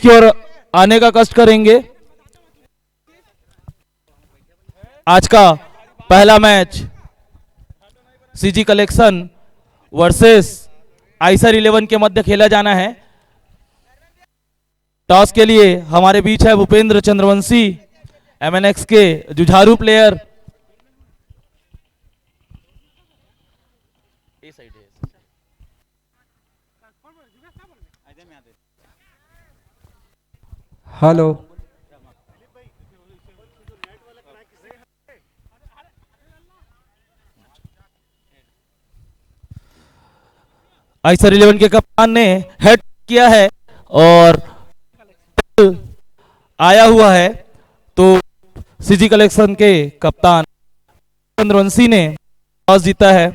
की ओर आने का कष्ट करेंगे। आज का पहला match CG collection versus Eicher 11 के मध्य खेला जाना है। टॉस के लिए हमारे बीच है भूपेंद्र चंद्रवंशी, एमएनएक्स के जुझारू प्लेयर। हेलो। आइसर 11 के कप्तान ने हेड किया है और आया हुआ है, तो सीजी कलेक्शन के कप्तान चंद्रवंशी ने टॉस जीता है।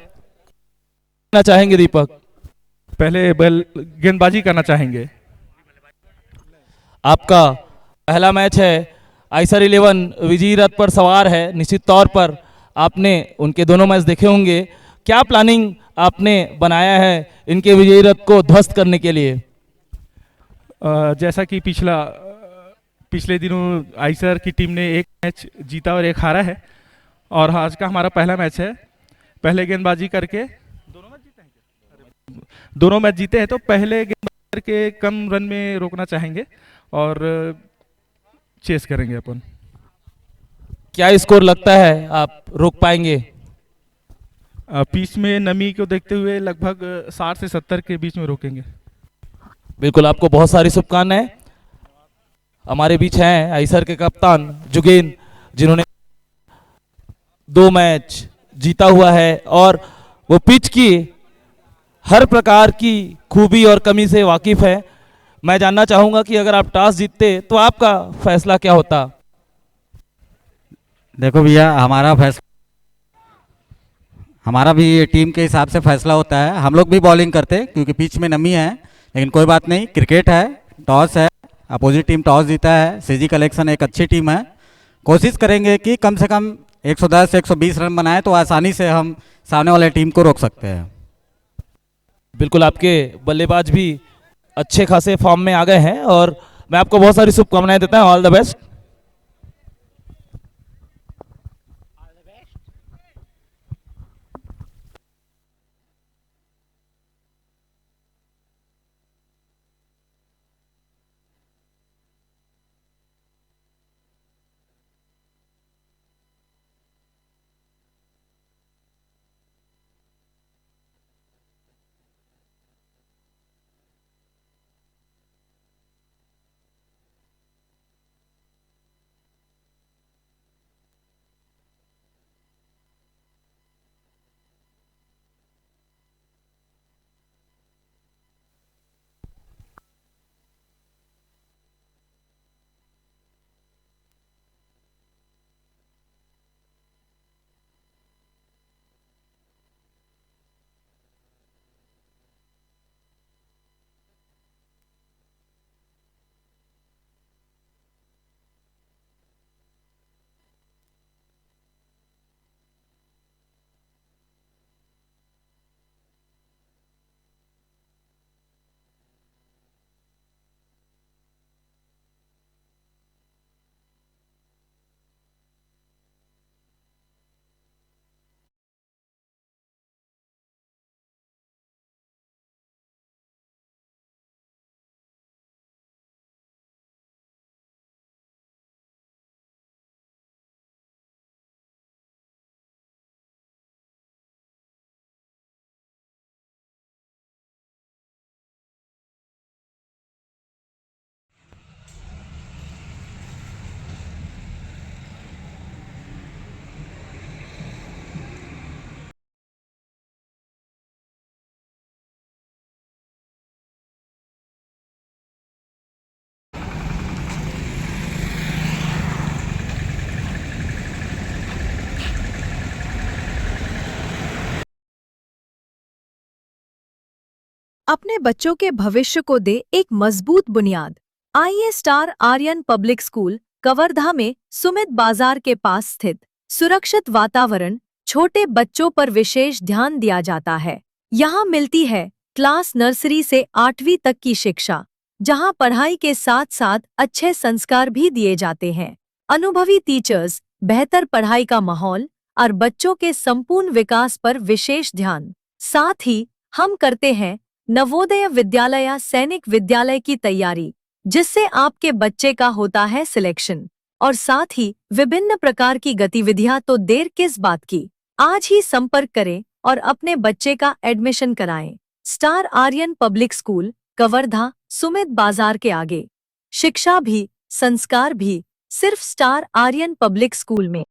ना चाहेंगे दीपक? पहले गेंदबाजी करना चाहेंगे। आपका पहला मैच है, आइसर 11 विजयी रथ पर सवार है। निश्चित तौर पर आपने उनके दोनों मैच देखे होंगे। क्या प्लानिंग आपने बनाया है इनके विजयी रथ को ध्वस्त करने के लिए? जैसा कि पिछले दिनों आइसर की टीम ने एक मैच जीता और एक हारा है, और आज का हमारा पहला मैच है। पहले गेंदबाजी करके दोनों मैच जीते हैं, तो पहले गेंदबाजी करके कम रन में रोकना चाहेंगे और चेस करेंगे अपन। क्या स्कोर लगता है आप रोक पाएंगे? पिच में नमी को देखते हुए लगभग 60 से 70 के बीच में रोकेंगे। बिल्कुल, आपको बहुत सारी शुभकामनाएं। हमारे बीच हैं आइसर के कप्तान जुगेन, जिन्होंने 2 मैच जीता हुआ है और वो पिच की हर प्रकार की खूबी और कमी से वाकिफ है। मैं जानना चाहूंगा कि अगर आप टॉस जीतते तो आपका फैसला क्या होता? देखो भैया, हमारा भी टीम के हिसाब से फैसला होता है। हम लोग भी बॉलिंग करते क्योंकि पिच में नमी है, लेकिन कोई बात नहीं, क्रिकेट है, टॉस है, अपोजिट टीम टॉस जीता है। सीजी कलेक्शन एक अच्छी टीम है। कोशिश करेंगे कि कम से कम 110 से 120 रन बनाए, तो आसानी से हम सामने वाले टीम को रोक सकते हैं। बिल्कुल, आपके बल्लेबाज भी अच्छे खासे फॉर्म में आ गए हैं और मैं आपको बहुत सारी शुभकामनाएं देता हूं। All the best. अपने बच्चों के भविष्य को दे एक मजबूत बुनियाद। आइए star Aryan public school Kawardha में सुमित बाजार के पास स्थित सुरक्षित वातावरण, छोटे बच्चों पर विशेष ध्यान दिया जाता है। यहाँ मिलती है क्लास नर्सरी से 8वीं तक की शिक्षा, जहां पढ़ाई के साथ साथ अच्छे संस्कार भी दिए जाते हैं। अनुभवी टीचर्स, बेहतर पढ़ाई का माहौल और बच्चों के संपूर्ण विकास पर विशेष ध्यान। साथ ही हम करते हैं नवोदय विद्यालय या सैनिक विद्यालय की तैयारी, जिससे आपके बच्चे का होता है सिलेक्शन। और साथ ही विभिन्न प्रकार की गतिविधियां, तो देर किस बात की, आज ही संपर्क करें और अपने बच्चे का एडमिशन कराएं। Star Aryan public school, Kawardha, Sumit Bazar के आगे। शिक्षा भी, संस्कार भी, सिर्फ स्टार आर्यन पब्लिक स्कूल में।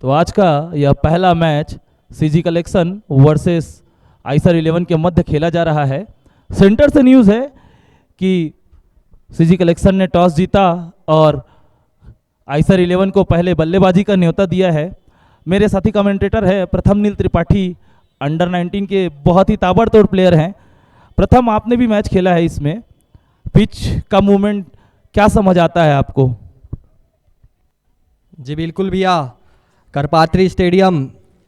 तो आज का यह पहला match CG collection versus Eicher 11 के मध्य खेला जा रहा है। सेंटर से न्यूज़ है कि सीजी कलेक्शन ने टॉस जीता और आइसर 11 को पहले बल्लेबाजी का न्योता दिया है। मेरे साथी कमेंटेटर है प्रथम नील त्रिपाठी, अंडर 19 के बहुत ही ताबड़तोड़ प्लेयर हैं। प्रथम, आपने भी मैच खेला है, इसमें पिच का मूवमेंट क्या समझ आता है आपको? जी बिल्कुल भैया, करपात्री स्टेडियम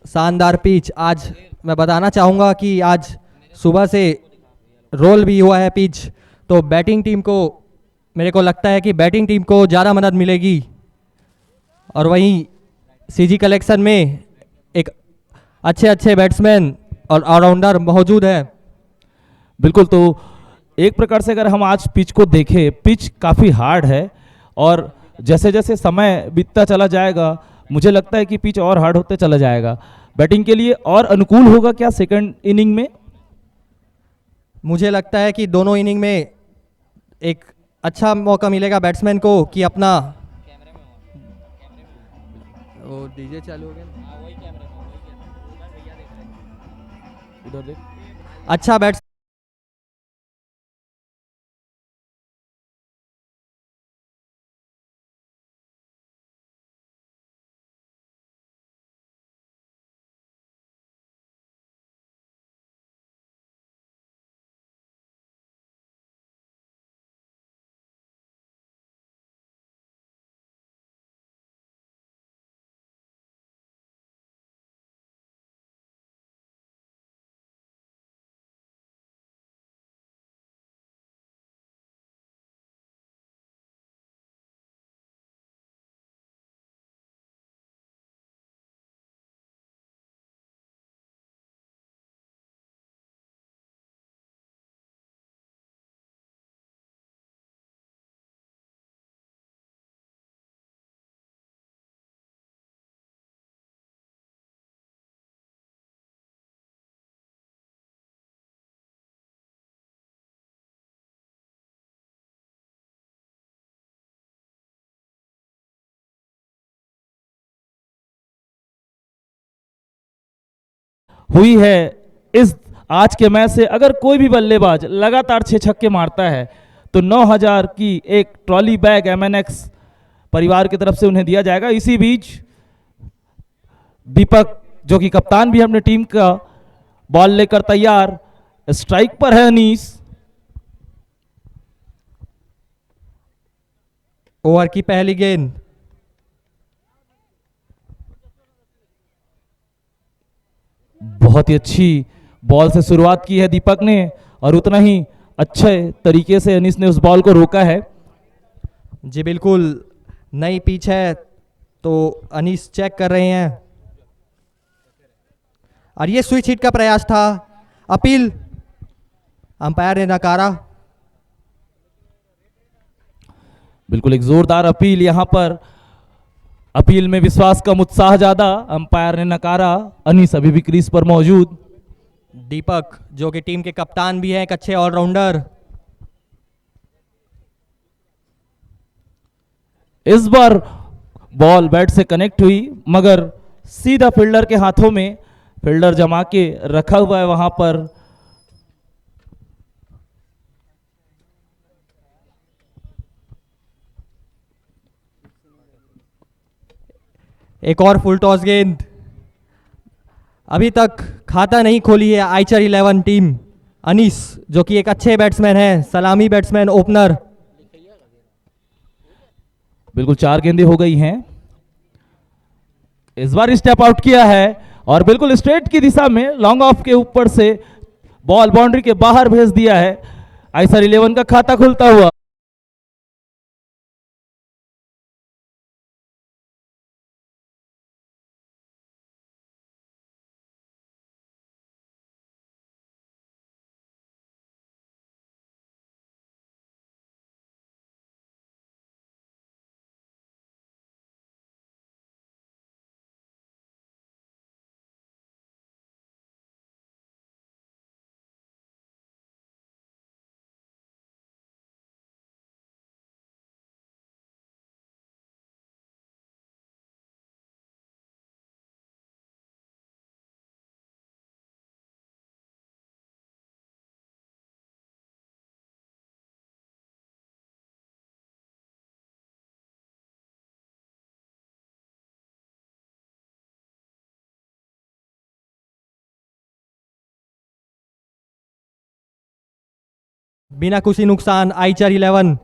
शानदार पिच। आज मैं बताना चाहूँगा कि आज सुबह से रोल भी हुआ है पिच, तो बैटिंग टीम को, मेरे को लगता है कि बैटिंग टीम को ज़्यादा मदद मिलेगी। और वहीं सीजी कलेक्शन में एक अच्छे अच्छे बैट्समैन और ऑलराउंडर मौजूद है। बिल्कुल, तो एक प्रकार से अगर हम आज पिच को देखें, पिच काफ़ी हार्ड है और जैसे जैसे समय बीतता चला जाएगा मुझे लगता है कि पिच और हार्ड होते चला जाएगा। बैटिंग के लिए और अनुकूल होगा क्या सेकंड इनिंग में? मुझे लगता है कि दोनों इनिंग में एक अच्छा मौका मिलेगा बैट्समैन को कि अपना वो डीजे चालू हो गया ना? उधर देख। अच्छा बैट्स हुई है इस आज के मैच से अगर कोई भी बल्लेबाज लगातार 6 छक्के मारता है तो 9,000 की एक ट्रॉली बैग एमएनएक्स परिवार की तरफ से उन्हें दिया जाएगा। इसी बीच दीपक, जो कि कप्तान भी है अपने टीम का, बॉल लेकर तैयार, स्ट्राइक पर है अनीस। ओवर की पहली गेंद। बहुत ही अच्छी बॉल से शुरुआत की है दीपक ने और उतना ही अच्छे तरीके से अनीस ने उस बॉल को रोका है। जी बिल्कुल, नई पिच है तो अनीस चेक कर रहे हैं और ये स्विच हिट का प्रयास था। अपील अंपायर ने नकारा। बिल्कुल एक जोरदार अपील, यहां पर अपील में विश्वास कम उत्साह ज्यादा, अंपायर ने नकारा। अनीस अभी भी क्रीज पर मौजूद। दीपक जो कि टीम के कप्तान भी हैं, एक अच्छे ऑलराउंडर। इस बार बॉल बैट से कनेक्ट हुई मगर सीधा फील्डर के हाथों में, फील्डर जमा के रखा हुआ है वहां पर। एक और फुल टॉस गेंद। अभी तक खाता नहीं खोली है आइचर 11 टीम। अनीस जो कि एक अच्छे बैट्समैन हैं, सलामी बैट्समैन, ओपनर। बिल्कुल 4 गेंदें हो गई हैं। इस बार स्टेप आउट किया है और बिल्कुल स्ट्रेट की दिशा में लॉन्ग ऑफ के ऊपर से बॉल बाउंड्री के बाहर भेज दिया है। आइसर 11 का खाता खुलता हुआ। बिना किसी नुकसान आइचर 11।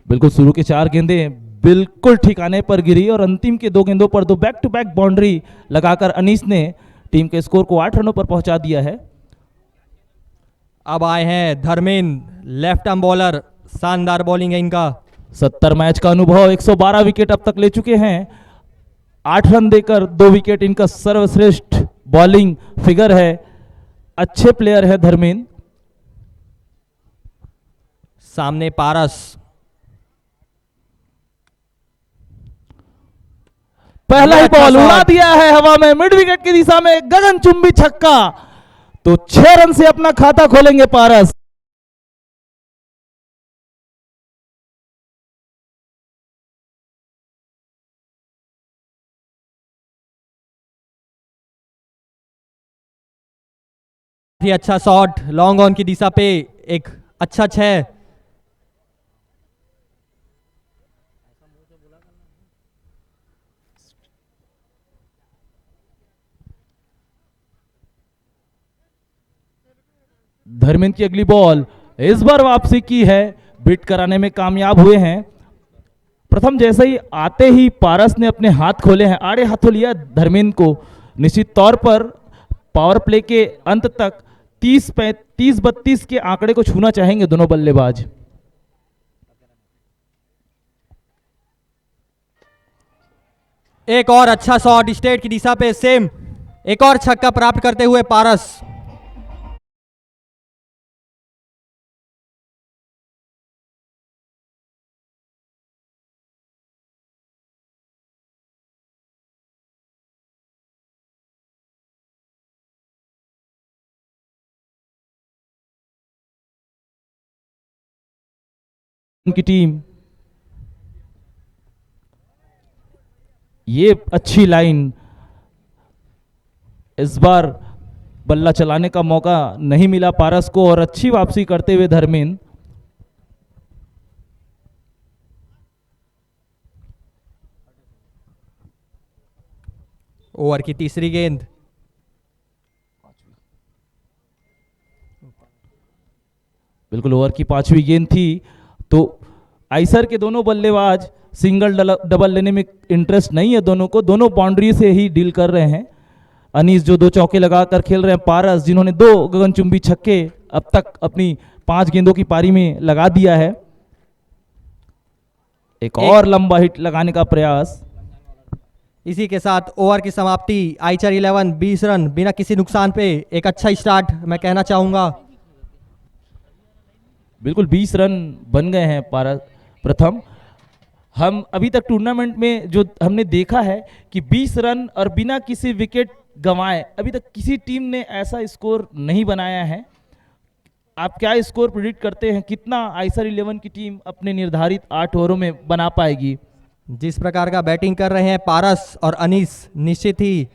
बिल्कुल शुरू के 4 गेंदें बिल्कुल ठिकाने पर गिरी और अंतिम के 2 गेंदों पर 2 बैक टू बैक बाउंड्री लगाकर अनीस ने टीम के स्कोर को 8 रनों पर पहुंचा दिया है। अब आए हैं धर्मेंद्र, लेफ्ट आर्म बॉलर, शानदार बॉलिंग है इनका। 70 मैच का अनुभव, 112 विकेट अब तक ले चुके हैं, 8 रन देकर 2 विकेट इनका सर्वश्रेष्ठ बॉलिंग फिगर है। अच्छे प्लेयर है धर्मेंद्र। सामने पारस, पहला ही अच्छा बॉल उड़ा शॉट। दिया है हवा में, मिड विकेट की दिशा में गगनचुंबी छक्का। तो 6 रन से अपना खाता खोलेंगे पारस। ही अच्छा शॉट लॉन्ग ऑन की दिशा पे, एक अच्छा 6। धर्मेंद्र की अगली बॉल इस बार वापसी की है, बिट कराने में कामयाब हुए हैं। प्रथम जैसे ही आते ही पारस ने अपने हाथ खोले हैं, आड़े हाथों लिया धर्मेंद्र को। निश्चित तौर पर पावर प्ले के अंत तक 30-32 के आंकड़े को छूना चाहेंगे दोनों बल्लेबाज। एक और अच्छा शॉट स्ट्रेट की दिशा पे, सेम एक और छक्का प्राप्त करते हुए पारस। उनकी टीम ये अच्छी लाइन, इस बार बल्ला चलाने का मौका नहीं मिला पारस को और अच्छी वापसी करते हुए धर्मेंद्र। ओवर की तीसरी गेंद, बिल्कुल ओवर की 5वीं गेंद थी। तो आइसर के दोनों बल्लेबाज सिंगल डबल लेने में इंटरेस्ट नहीं है दोनों को, दोनों बाउंड्री से ही डील कर रहे हैं। अनीस जो 2 चौके लगाकर खेल रहे हैं, पारस जिन्होंने 2 गगनचुंबी छक्के अब तक अपनी 5 गेंदों की पारी में लगा दिया है। एक और लंबा हिट लगाने का प्रयास। इसी के साथ ओवर की समाप्ति। आइचर 11 20 रन बिना किसी नुकसान पे, एक अच्छा स्टार्ट मैं कहना चाहूंगा। बिल्कुल 20 रन बन गए हैं पारस। प्रथम हम अभी तक टूर्नामेंट में जो हमने देखा है कि 20 रन और बिना किसी विकेट गंवाए अभी तक किसी टीम ने ऐसा स्कोर नहीं बनाया है। आप क्या स्कोर प्रेडिक्ट करते हैं, कितना आइसर 11 की टीम अपने निर्धारित 8 ओवरों में बना पाएगी? जिस प्रकार का बैटिंग कर रहे हैं पारस और अनीस, निश्चित ही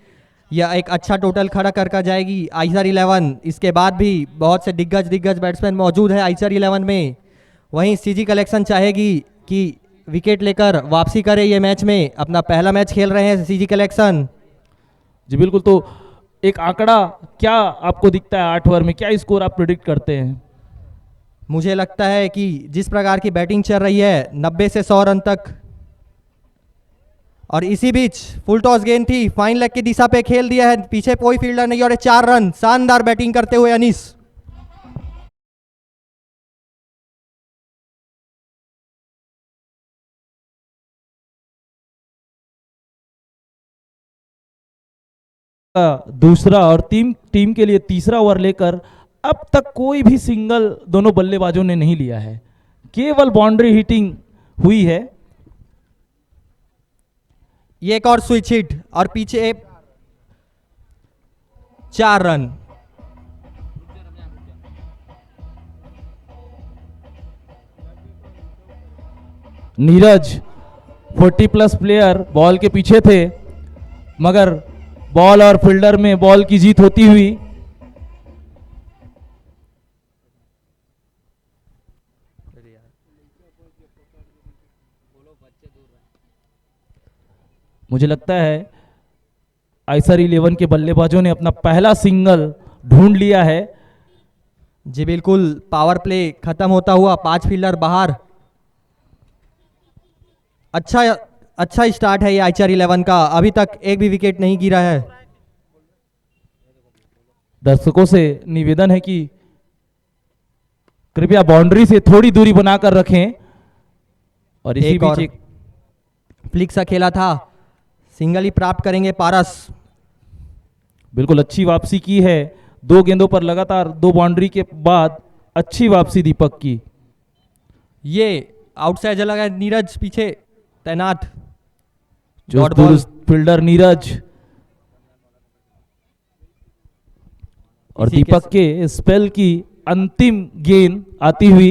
यह एक अच्छा टोटल खड़ा कर जाएगी आइसर 11। इसके बाद भी बहुत से दिग्गज बैट्समैन मौजूद है आइसर 11 में। वहीं सीजी कलेक्शन चाहेगी कि विकेट लेकर वापसी करे ये मैच में। अपना पहला मैच खेल रहे हैं सीजी कलेक्शन। जी बिल्कुल, तो एक आंकड़ा क्या आपको दिखता है 8 ओवर में, क्या स्कोर आप प्रेडिक्ट करते हैं? मुझे लगता है कि जिस प्रकार की बैटिंग चल रही है 90 से 100 रन तक। और इसी बीच फुल टॉस गेंद थी, फाइन लेग की दिशा पे खेल दिया है, पीछे कोई फील्डर नहीं और 4 रन। शानदार बैटिंग करते हुए अनीस। दूसरा और टीम के लिए तीसरा ओवर लेकर अब तक कोई भी सिंगल दोनों बल्लेबाजों ने नहीं लिया है, केवल बाउंड्री हिटिंग हुई है। ये एक और स्विच हिट और पीछे 4 रन। नीरज 40+ प्लेयर बॉल के पीछे थे, मगर बॉल और फील्डर में बॉल की जीत होती हुई मुझे लगता है आइसर 11 के बल्लेबाजों ने अपना पहला सिंगल ढूंढ लिया है। जी बिल्कुल, पावर प्ले खत्म होता हुआ 5 फील्डर बाहर। अच्छा अच्छा स्टार्ट है ये आईचर 11 का, अभी तक एक भी विकेट नहीं गिरा है। दर्शकों से निवेदन है कि कृपया बाउंड्री से थोड़ी दूरी बनाकर रखें। और इसी एक बीच और एक फ्लिक सा खेला था, सिंगल ही प्राप्त करेंगे पारस। बिल्कुल अच्छी वापसी की है, 2 गेंदों पर लगातार 2 बाउंड्री के बाद अच्छी वापसी दीपक की। ये आउटसाइड लगा है, नीरज पीछे तैनात। जो डॉट बॉल। दुरुस्त फील्डर नीरज और इसी के दीपक के स्पेल की अंतिम गेंद आती हुई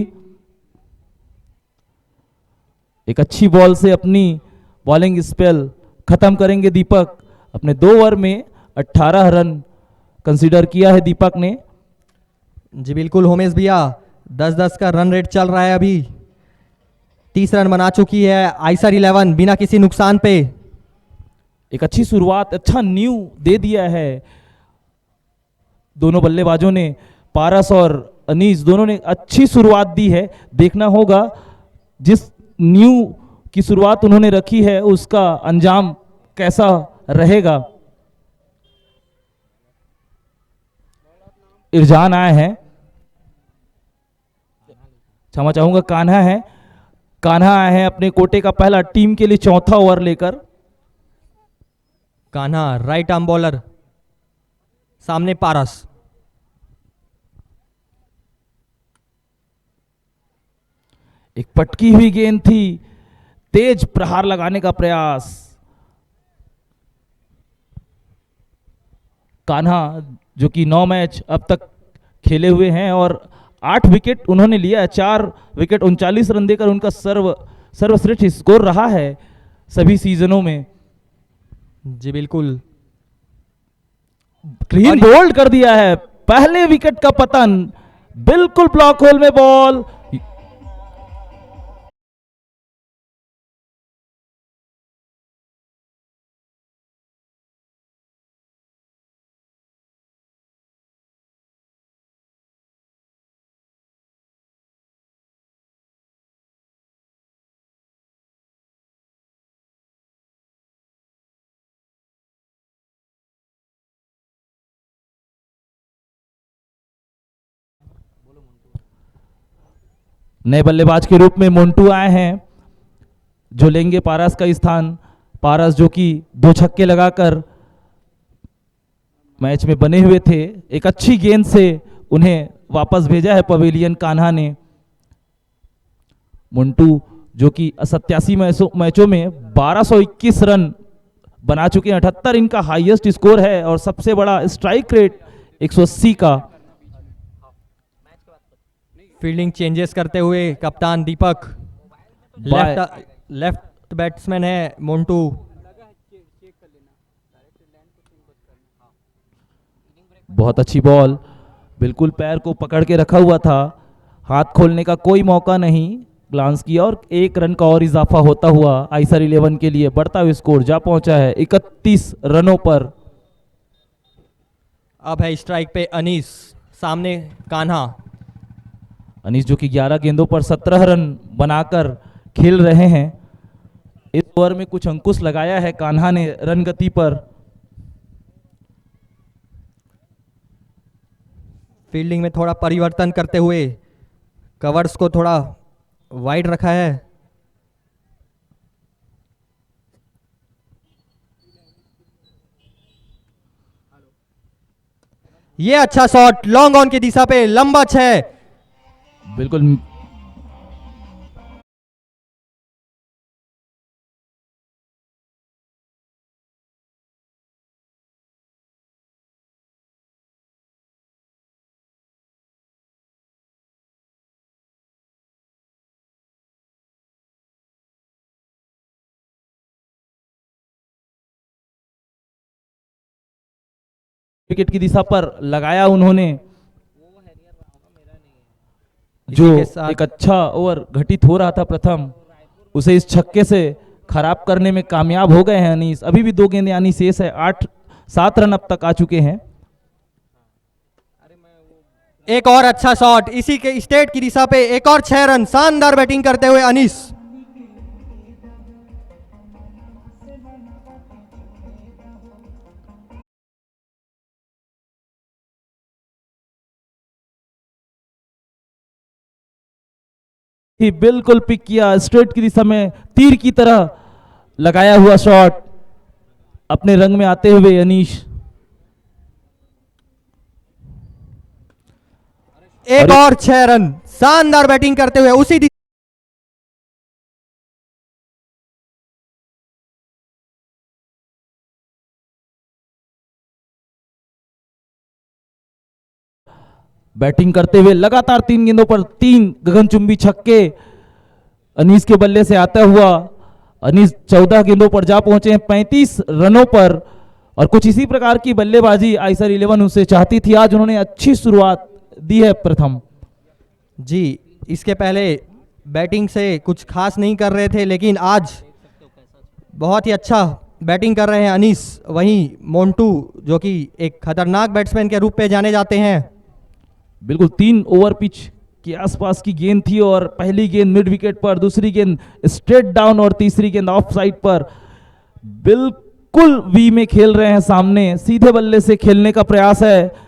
एक अच्छी बॉल से अपनी बॉलिंग स्पेल खत्म करेंगे दीपक। अपने 2 ओवर में 18 रन कंसीडर किया है दीपक ने। जी बिल्कुल होमेश भैया, 10-10 का रन रेट चल रहा है अभी। 30 रन बना चुकी है आईसर 11 बिना किसी नुकसान पे। एक अच्छी शुरुआत, अच्छा न्यू दे दिया है दोनों बल्लेबाजों ने। पारस और अनीस दोनों ने अच्छी शुरुआत दी है। देखना होगा जिस न्यू की शुरुआत उन्होंने रखी है उसका अंजाम कैसा रहेगा। इरजान आए हैं, क्षमा चाहूंगा, कान्हा है। कान्हा आए हैं अपने कोटे का पहला टीम के लिए चौथा ओवर लेकर। कान्हा राइट आर्म बॉलर, सामने पारस। एक पटकी हुई गेंद थी, तेज प्रहार लगाने का प्रयास। कान्हा जो कि 9 मैच अब तक खेले हुए हैं और 8 विकेट उन्होंने लिया है। 4 विकेट 39 रन देकर उनका सर्वश्रेष्ठ स्कोर रहा है सभी सीजनों में। जी बिल्कुल, क्लीन बोल्ड कर दिया है, पहले विकेट का पतन। बिल्कुल ब्लॉक होल में बॉल। नए बल्लेबाज के रूप में मोन्टू आए हैं जो लेंगे पारस का स्थान। पारस जो कि 2 छक्के लगाकर मैच में बने हुए थे, एक अच्छी गेंद से उन्हें वापस भेजा है पवेलियन कान्हा ने। मोन्टू जो कि 87 मैचों में 1221 रन बना चुके हैं। 78 इनका हाईएस्ट स्कोर है और सबसे बड़ा स्ट्राइक रेट 180 का। फील्डिंग चेंजेस करते हुए कप्तान दीपक। लेफ्ट बैट्समैन है मोन्टू। बहुत अच्छी बॉल, बिल्कुल पैर को पकड़ के रखा हुआ था, हाथ खोलने का कोई मौका नहीं। ग्लांस किया और 1 रन का और इजाफा होता हुआ आईसर 11 के लिए बढ़ता हुआ स्कोर जा पहुंचा है 31 रनों पर। अब है स्ट्राइक पे अनीस, सामने कान्हा। अनीस जो कि 11 गेंदों पर 17 रन बनाकर खेल रहे हैं। इस ओवर में कुछ अंकुश लगाया है कान्हा ने रन गति पर। फील्डिंग में थोड़ा परिवर्तन करते हुए कवर्स को थोड़ा वाइड रखा है। ये अच्छा शॉट लॉन्ग ऑन की दिशा पे, लंबा 6। बिल्कुल विकेट की दिशा पर लगाया उन्होंने। जो इसी के साथ एक अच्छा ओवर घटित हो रहा था प्रथम, उसे इस छक्के से खराब करने में कामयाब हो गए हैं अनीस। अभी भी 2 गेंदें यानी शेष है, 7 रन अब तक आ चुके हैं। एक और अच्छा शॉट, इसी के स्टेट की दिशा पे एक और 6 रन, शानदार बैटिंग करते हुए अनीस। ही बिल्कुल पिक किया, स्ट्रेट की दिशा में तीर की तरह लगाया हुआ शॉट, अपने रंग में आते हुए अनीश। एक और 6 रन, शानदार बैटिंग करते हुए उसी बैटिंग करते हुए लगातार 3 गेंदों पर 3 गगनचुंबी छक्के अनीस के बल्ले से आता हुआ अनीस 14 गेंदों पर जा पहुंचे हैं 35 रनों पर। और कुछ इसी प्रकार की बल्लेबाजी आइसर 11 उनसे चाहती थी। आज उन्होंने अच्छी शुरुआत दी है प्रथम। जी, इसके पहले बैटिंग से कुछ खास नहीं कर रहे थे, लेकिन आज बहुत ही अच्छा बैटिंग कर रहे हैं अनीस। वहीं मोन्टू जो कि एक खतरनाक बैट्समैन के रूप में जाने जाते हैं। बिल्कुल 3 ओवर पिच के आसपास की गेंद थी और पहली गेंद मिड विकेट पर, दूसरी गेंद स्ट्रेट डाउन और तीसरी गेंद ऑफ साइड पर। बिल्कुल वी में खेल रहे हैं, सामने सीधे बल्ले से खेलने का प्रयास है।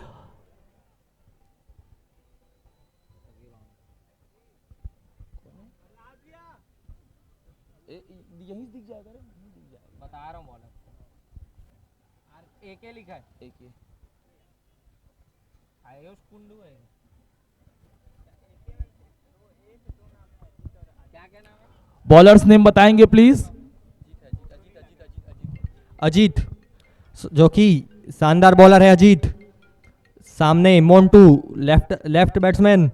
बता रहा हूँ बॉलर, एक लिखा है, एक आयुष कुंडू है। क्या क्या नाम है? बॉलर्स नेम बताएंगे प्लीज। अजीत, जो कि शानदार बॉलर है अजीत। सामने मोन्टू लेफ्ट बैट्समैन।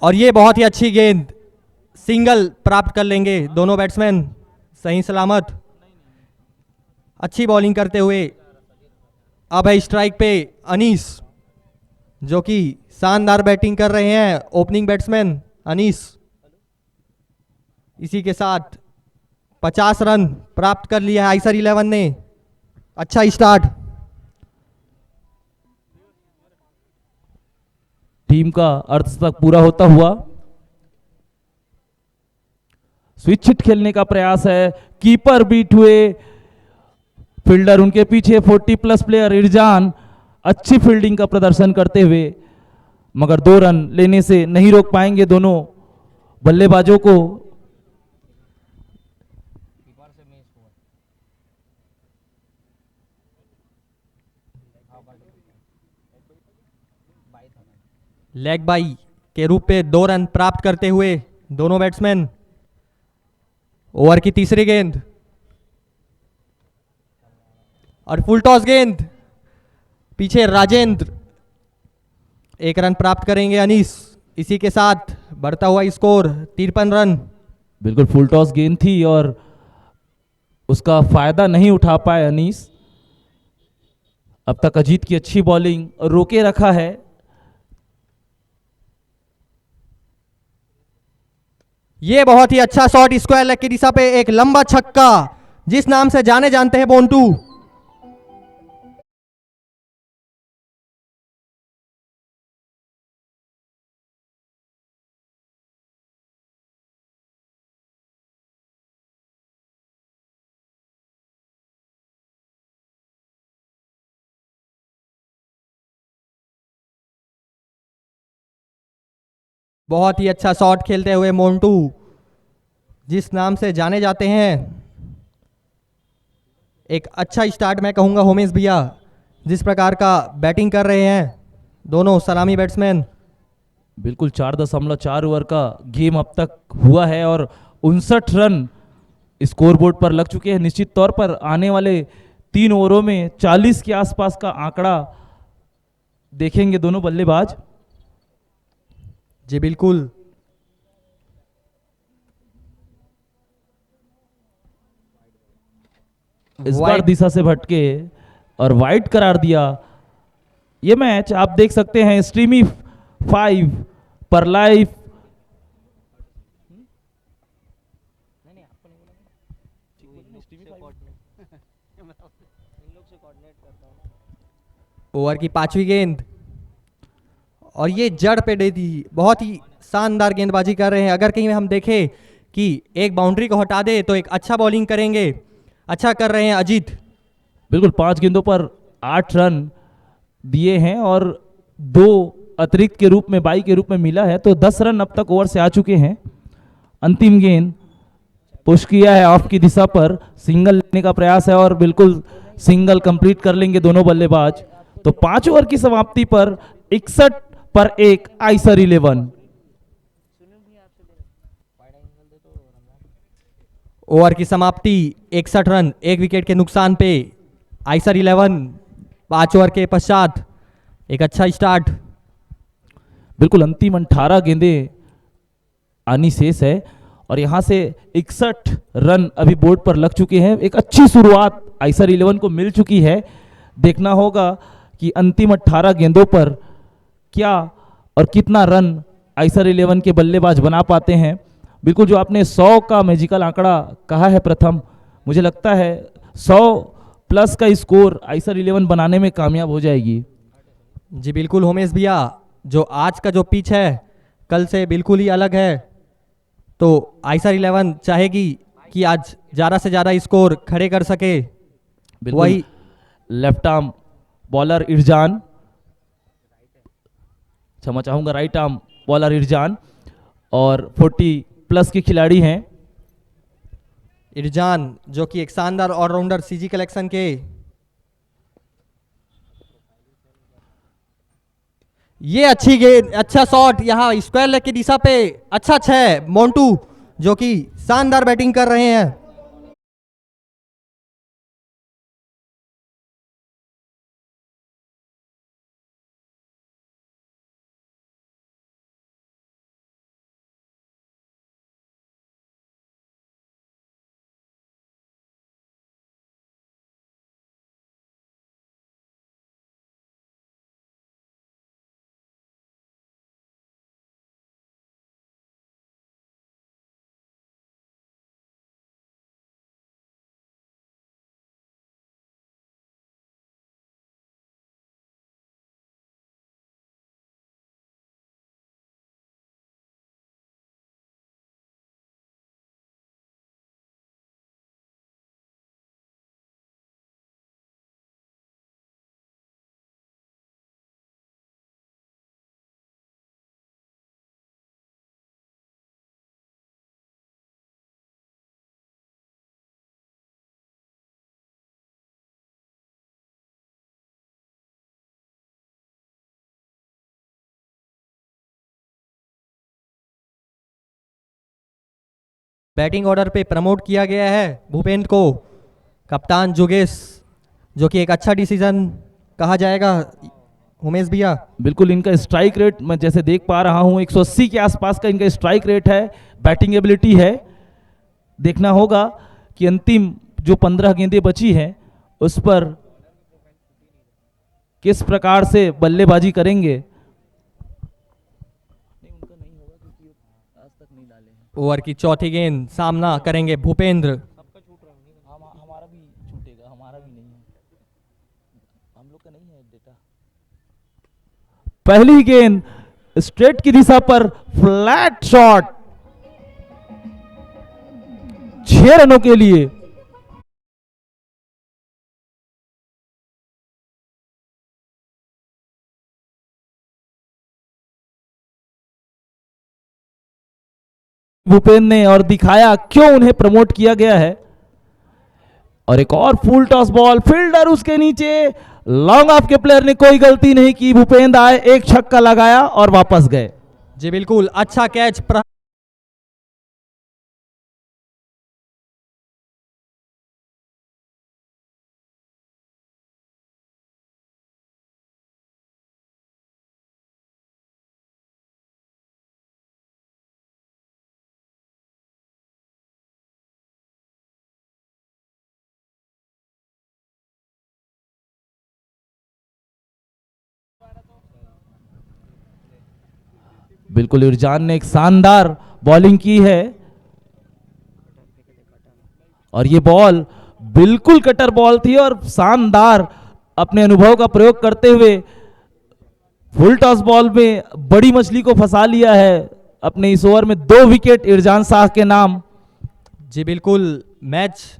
और ये बहुत ही अच्छी गेंद, सिंगल प्राप्त कर लेंगे दोनों बैट्समैन सही सलामत। अच्छी बॉलिंग करते हुए अब है स्ट्राइक पे अनीस, जो कि शानदार बैटिंग कर रहे हैं ओपनिंग बैट्समैन अनीस। इसी के साथ 50 रन प्राप्त कर लिया है आइसर 11 ने। अच्छा स्टार्ट। टीम का अर्धशतक पूरा होता हुआ स्विच हिट खेलने का प्रयास है। कीपर बीट हुए, फील्डर उनके पीछे 40+ प्लेयर इरजान अच्छी फील्डिंग का प्रदर्शन करते हुए, मगर 2 रन लेने से नहीं रोक पाएंगे दोनों बल्लेबाजों को। लेग बाई के रूप पे 2 रन प्राप्त करते हुए दोनों बैट्समैन। ओवर की तीसरी गेंद और फुल टॉस गेंद, पीछे राजेंद्र। 1 रन प्राप्त करेंगे अनीस। इसी के साथ बढ़ता हुआ स्कोर 53 रन। बिल्कुल फुल टॉस गेंद थी और उसका फायदा नहीं उठा पाए अनीस। अब तक अजीत की अच्छी बॉलिंग रोके रखा है। ये बहुत ही अच्छा शॉट, स्क्वायर लेग की दिशा पे एक लंबा छक्का, जिस नाम से जाने जानते हैं मोन्टू। बहुत ही अच्छा शॉट खेलते हुए मोन्टू, जिस नाम से जाने जाते हैं। एक अच्छा स्टार्ट मैं कहूंगा होमेश भैया, जिस प्रकार का बैटिंग कर रहे हैं दोनों सलामी बैट्समैन। बिल्कुल 4.4 ओवर का गेम अब तक हुआ है और 59 रन स्कोरबोर्ड पर लग चुके हैं। निश्चित तौर पर आने वाले 3 ओवरों में 40 के आसपास का आंकड़ा देखेंगे दोनों बल्लेबाज। जी बिल्कुल। इस बार दिशा से भटके और वाइड करार दिया। ये मैच आप देख सकते हैं स्ट्रीमी 5 पर लाइव। ओवर की 5वीं गेंद और ये जड़ पे दे दी। बहुत ही शानदार गेंदबाजी कर रहे हैं। अगर कहीं हम देखें कि एक बाउंड्री को हटा दे तो एक अच्छा बॉलिंग करेंगे। अच्छा कर रहे हैं अजीत। बिल्कुल 5 गेंदों पर 8 रन दिए हैं और 2 अतिरिक्त के रूप में 22 के रूप में मिला है, तो 10 रन अब तक ओवर से आ चुके हैं। अंतिम गेंद पुश किया है ऑफ की दिशा पर, सिंगल लेने का प्रयास है और बिल्कुल सिंगल कंप्लीट कर लेंगे दोनों बल्लेबाज। तो 5 ओवर की समाप्ति पर 61 पर 1 आइसर 11। ओवर की समाप्ति 61 रन 1 विकेट के नुकसान पे आइसर 11। 5 ओवर के पश्चात एक अच्छा स्टार्ट। बिल्कुल अंतिम 18 गेंदें आनी शेष है और यहां से 61 रन अभी बोर्ड पर लग चुके हैं। एक अच्छी शुरुआत आइसर 11 को मिल चुकी है। देखना होगा कि अंतिम 18 गेंदों पर क्या और कितना रन आइसर 11 के बल्लेबाज बना पाते हैं। बिल्कुल जो आपने 100 का मैजिकल आंकड़ा कहा है प्रथम, मुझे लगता है 100 प्लस का स्कोर आइसर 11 बनाने में कामयाब हो जाएगी। जी बिल्कुल होमेश भैया, जो आज का जो पिच है कल से बिल्कुल ही अलग है। तो आइसर 11 चाहेगी कि आज ज़्यादा से ज़्यादा स्कोर खड़े कर सके। वही लेफ्ट आर्म बॉलर इरजान, क्षमा चाहूंगा, राइट आर्म बॉलर इरजान और 40 प्लस के खिलाड़ी हैं। इरजान जो कि एक शानदार ऑलराउंडर सीजी कलेक्शन के। ये अच्छी गेंद, अच्छा शॉट यहाँ स्क्वायर लेग की दिशा पे। अच्छा 6 मोंटू जो कि शानदार बैटिंग कर रहे हैं। बैटिंग ऑर्डर पे प्रमोट किया गया है भूपेंद्र को कप्तान जुगेश, जो कि एक अच्छा डिसीजन कहा जाएगा उमेश भैया। बिल्कुल इनका स्ट्राइक रेट मैं जैसे देख पा रहा हूं 180 के आसपास का इनका स्ट्राइक रेट है, बैटिंग एबिलिटी है। देखना होगा कि अंतिम जो 15 गेंदें बची हैं उस पर किस प्रकार से बल्लेबाजी करेंगे। ओवर की चौथी गेंद सामना करेंगे भूपेंद्र। हमारा भी छूटेगा, हमारा भी नहीं है, हम लोग का नहीं है डेटा। पहली गेंद स्ट्रेट की दिशा पर फ्लैट शॉट 6 रनों के लिए। भूपेंद्र ने और दिखाया क्यों उन्हें प्रमोट किया गया है। और एक और फुल टॉस बॉल, फील्डर उसके नीचे, लॉन्ग ऑफ के प्लेयर ने कोई गलती नहीं की। भूपेंद्र आए, एक छक्का लगाया और वापस गए। जी बिल्कुल अच्छा कैच। बिल्कुल इरजान ने एक शानदार बॉलिंग की है और ये बॉल बिल्कुल कटर बॉल थी और शानदार अपने अनुभव का प्रयोग करते हुए फुल टॉस बॉल में बड़ी मछली को फंसा लिया है। अपने इस ओवर में 2 विकेट इरजान शाह के नाम। जी बिल्कुल। मैच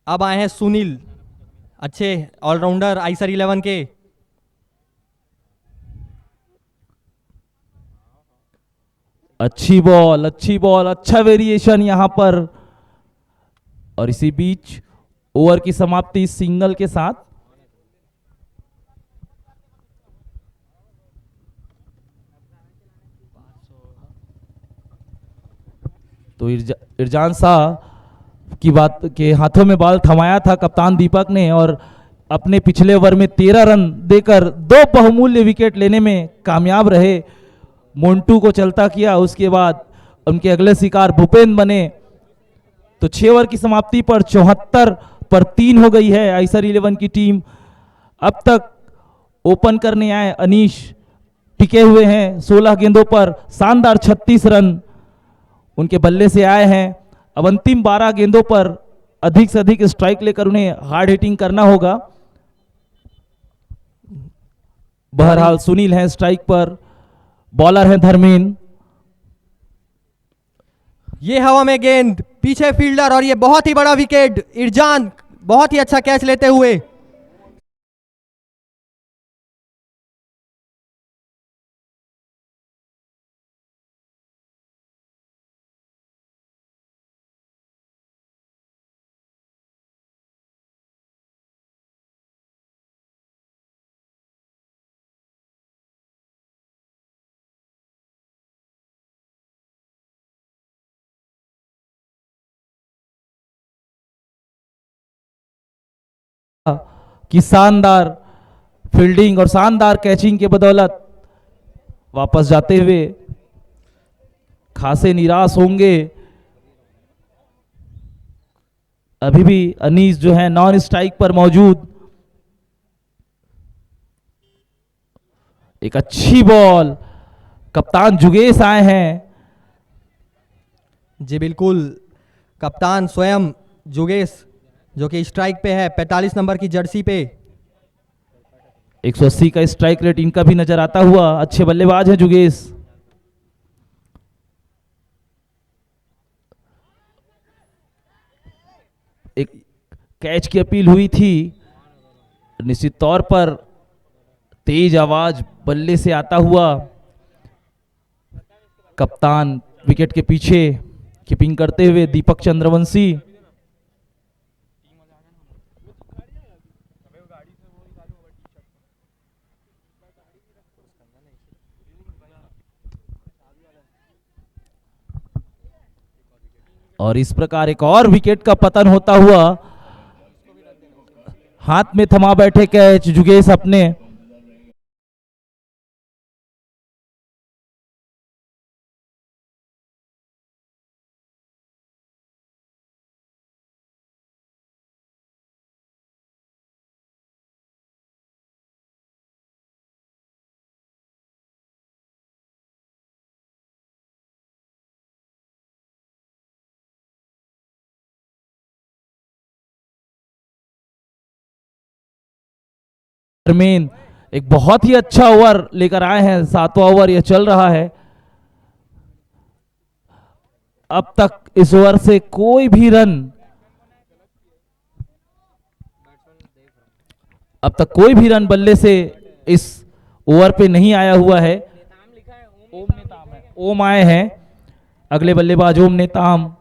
अब आए हैं सुनील, अच्छे ऑलराउंडर आइसर 11 के। अच्छी बॉल, अच्छा वेरिएशन यहां पर। और इसी बीच ओवर की समाप्ति सिंगल के साथ। तो इरजान शाह की बात के हाथों में बॉल थमाया था कप्तान दीपक ने और अपने पिछले ओवर में 13 रन देकर 2 बहुमूल्य विकेट लेने में कामयाब रहे। मोन्टू को चलता किया, उसके बाद उनके अगले शिकार भूपेंद्र बने। तो 6 ओवर की समाप्ति पर 74 पर 3 हो गई है आइसर 11 की टीम। अब तक ओपन करने आए अनीश टिके हुए हैं 16 गेंदों पर, शानदार 36 रन उनके बल्ले से आए हैं। अब अंतिम 12 गेंदों पर अधिक से अधिक स्ट्राइक लेकर उन्हें हार्ड हिटिंग करना होगा। बहरहाल सुनील हैं स्ट्राइक पर, बॉलर हैं धर्मेंद्र। ये हवा में गेंद, पीछे फील्डर और ये बहुत ही बड़ा विकेट। इरजान बहुत ही अच्छा कैच लेते हुए। की शानदार फील्डिंग और शानदार कैचिंग के बदौलत वापस जाते हुए खासे निराश होंगे। अभी भी अनीस जो है नॉन स्ट्राइक पर मौजूद। एक अच्छी बॉल, कप्तान जुगेश आए हैं। जी बिल्कुल, कप्तान स्वयं जुगेश जो कि स्ट्राइक पे है 45 नंबर की जर्सी पे। 180 का स्ट्राइक रेट इनका भी नजर आता हुआ। अच्छे बल्लेबाज हैं जुगेश। एक कैच की अपील हुई थी, निश्चित तौर पर तेज आवाज बल्ले से आता हुआ। कप्तान विकेट के पीछे कीपिंग करते हुए दीपक चंद्रवंशी। और इस प्रकार एक और विकेट का पतन होता हुआ। हाथ में थमा बैठे कैच जुगेश अपने। एक बहुत ही अच्छा ओवर लेकर आए हैं। 7वां ओवर यह चल रहा है। अब तक इस ओवर से कोई भी रन बल्ले से इस ओवर पे नहीं आया हुआ है। ओम आए हैं, अगले बल्लेबाज ओम नेताम।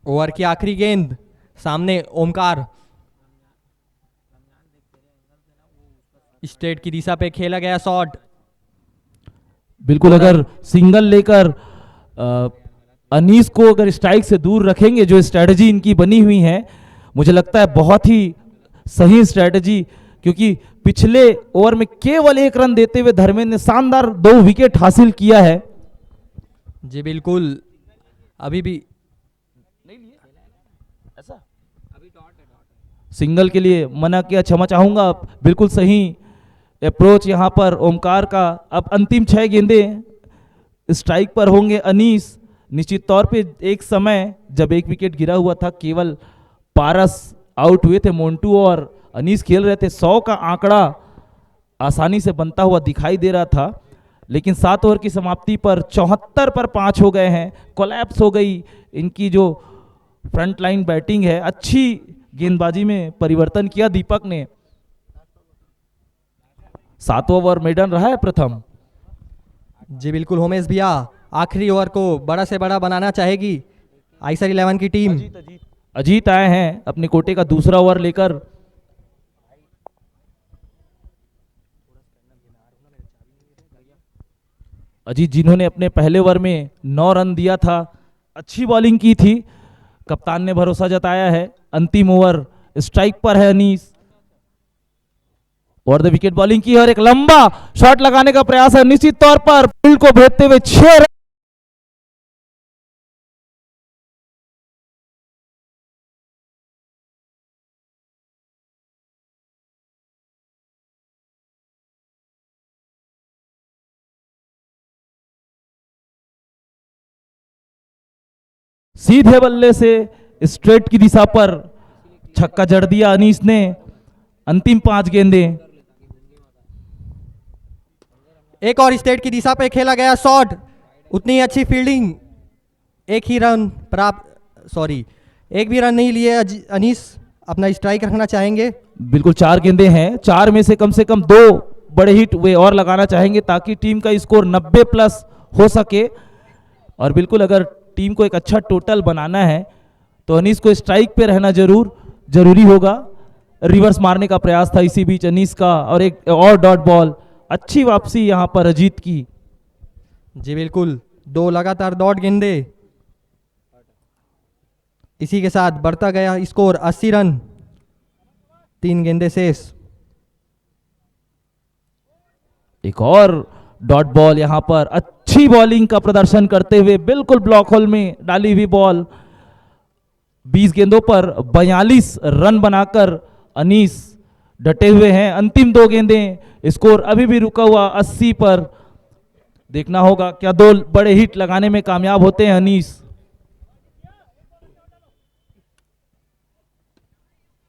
ओवर की आखिरी गेंद, सामने ओमकार। स्ट्रेट की दिशा पे खेला गया शॉट। बिल्कुल, अगर सिंगल लेकर अनीस को अगर स्ट्राइक से दूर रखेंगे, जो स्ट्रेटजी इनकी बनी हुई है, मुझे लगता है बहुत ही सही स्ट्रेटजी। क्योंकि पिछले ओवर में केवल 1 रन देते हुए धर्मेंद्र ने शानदार 2 विकेट हासिल किया है। जी बिल्कुल, अभी भी सिंगल के लिए मना किया, क्षमा चाहूंगा। बिल्कुल सही अप्रोच यहां पर ओमकार का। अब अंतिम 6 गेंदें स्ट्राइक पर होंगे अनीस। निश्चित तौर पे एक समय जब एक विकेट गिरा हुआ था, केवल पारस आउट हुए थे, मोन्टू और अनीस खेल रहे थे, 100 का आंकड़ा आसानी से बनता हुआ दिखाई दे रहा था। लेकिन 7 ओवर की समाप्ति पर 74 पर 5 हो गए हैं, कोलैप्स हो गई इनकी जो फ्रंट लाइन बैटिंग है। अच्छी गेंदबाजी में परिवर्तन किया दीपक ने। 7 ओवर मेडन रहा है प्रथम। जी बिल्कुल होमेश भैया, आखिरी ओवर को बड़ा से बड़ा बनाना चाहेगी आइसर 11 की टीम। अजीत आए हैं अपने कोटे का दूसरा ओवर लेकर। अजीत जिन्होंने अपने पहले ओवर में 9 रन दिया था, अच्छी बॉलिंग की थी, कप्तान ने भरोसा जताया है। अंतिम ओवर स्ट्राइक पर है अनीस, और द विकेट बॉलिंग की और एक लंबा शॉट लगाने का प्रयास है, निश्चित तौर पर फील्ड को भेदते हुए 6 रन। सीधे बल्ले से स्ट्रेट की दिशा पर छक्का जड़ दिया अनीस ने। अंतिम 5 गेंदें। एक और स्टेट की दिशा पे खेला गया शॉट, उतनी अच्छी फील्डिंग, एक ही रन प्राप्त, सॉरी एक भी रन नहीं लिए अनीस, अपना स्ट्राइक रखना चाहेंगे। बिल्कुल 4 गेंदें हैं, 4 में से कम 2 बड़े हिट वे और लगाना चाहेंगे ताकि टीम का स्कोर 90 प्लस हो सके। और बिल्कुल अगर टीम को एक अच्छा टोटल बनाना है तो अनीस को स्ट्राइक पे रहना जरूरी होगा। रिवर्स मारने का प्रयास था इसी बीच अनीस का, और एक और डॉट बॉल। अच्छी वापसी यहां पर अजीत की। जी बिल्कुल, 2 लगातार डॉट गेंदे, इसी के साथ बढ़ता गया स्कोर 80 रन, 3 गेंदे शेष। एक और डॉट बॉल यहां पर, अच्छी बॉलिंग का प्रदर्शन करते हुए बिल्कुल ब्लॉक होल में डाली हुई बॉल। 20 गेंदों पर 42 रन बनाकर अनीस डटे हुए हैं। अंतिम 2 गेंदें, स्कोर अभी भी रुका हुआ 80 पर। देखना होगा क्या 2 बड़े हिट लगाने में कामयाब होते हैं अनीस।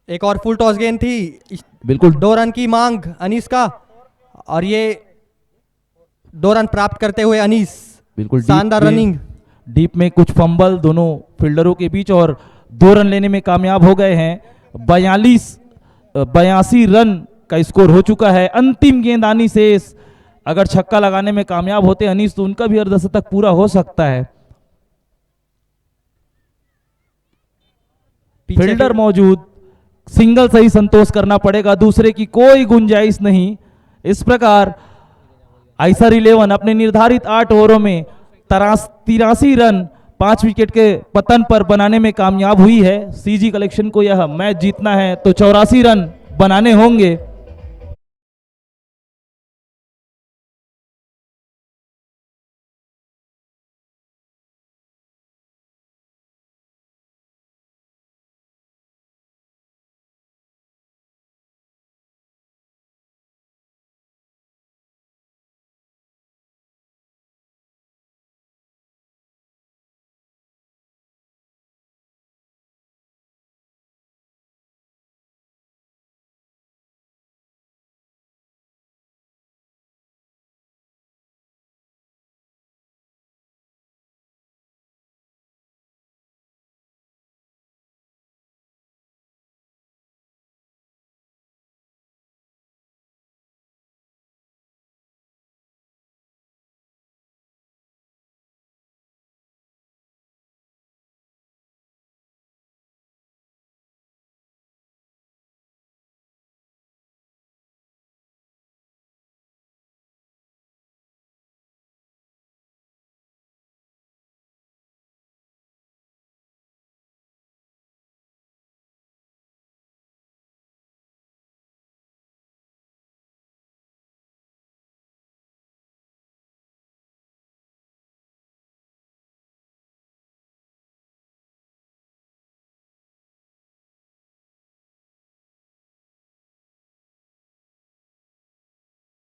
एक और फुल टॉस गेंद थी, बिल्कुल 2 रन की मांग अनीस का, और ये 2 रन प्राप्त करते हुए अनीस, बिल्कुल शानदार रनिंग। डीप में कुछ फंबल दोनों फील्डरों के बीच, और 2 रन लेने में कामयाब हो गए हैं। 82 रन का स्कोर हो चुका है। अंतिम गेंद आनी शेष, अगर छक्का लगाने में कामयाब होते अनीस तो उनका भी अर्धशतक पूरा हो सकता है। फील्डर मौजूद, सिंगल से ही संतोष करना पड़ेगा, दूसरे की कोई गुंजाइश नहीं। इस प्रकार आइसर 11 अपने निर्धारित 8 ओवरों में 83 रन 5 विकेट के पतन पर बनाने में कामयाब हुई है। सीजी कलेक्शन को यह मैच जीतना है तो 84 रन बनाने होंगे।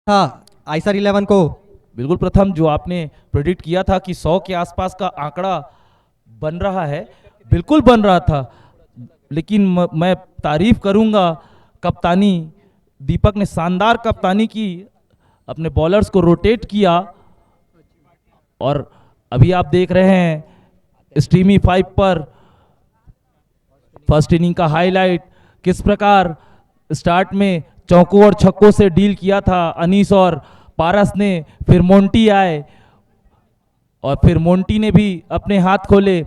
था आइसर 11 को बिल्कुल प्रथम, जो आपने प्रेडिक्ट किया था कि 100 के आसपास का आंकड़ा बन रहा है, बिल्कुल बन रहा था। लेकिन मैं तारीफ करूंगा कप्तानी, दीपक ने शानदार कप्तानी की, अपने बॉलर्स को रोटेट किया। और अभी आप देख रहे हैं स्ट्रीमी 5 पर फर्स्ट इनिंग का हाईलाइट, किस प्रकार स्टार्ट में चौकों और छक्कों से डील किया था अनीस और पारस ने, फिर मोंटी आए और फिर मोंटी ने भी अपने हाथ खोले।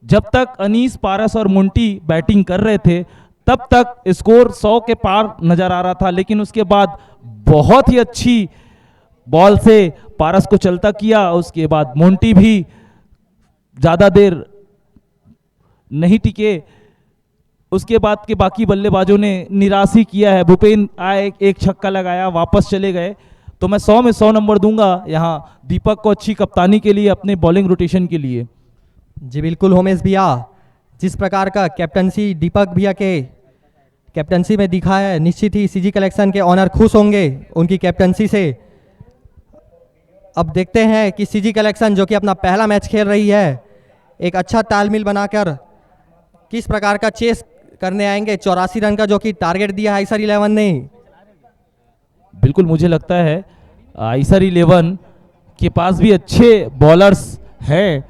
जब तक अनीस, पारस और मोंटी बैटिंग कर रहे थे तब तक स्कोर 100 के पार नजर आ रहा था, लेकिन उसके बाद बहुत ही अच्छी बॉल से पारस को चलता किया। उसके बाद मोंटी भी ज्यादा देर नहीं टिके, उसके बाद के बाकी बल्लेबाजों ने निराश ही किया है। भूपेन आए, एक छक्का लगाया, वापस चले गए। तो मैं 100 में 100 नंबर दूंगा यहाँ दीपक को, अच्छी कप्तानी के लिए, अपने बॉलिंग रोटेशन के लिए। जी बिल्कुल होमेश भैया, जिस प्रकार का कैप्टनसी दीपक भैया के कैप्टनसी में दिखा है, निश्चित ही सीजी कलेक्शन के ऑनर खुश होंगे उनकी कैप्टनसी से। अब देखते हैं कि सीजी कलेक्शन जो कि अपना पहला मैच खेल रही है, एक अच्छा तालमेल बनाकर किस प्रकार का चेस करने आएंगे। 84 रन का जो कि टारगेट दिया है आइसर 11 ने। बिल्कुल मुझे लगता है आइसर 11 के पास भी अच्छे बॉलर्स हैं।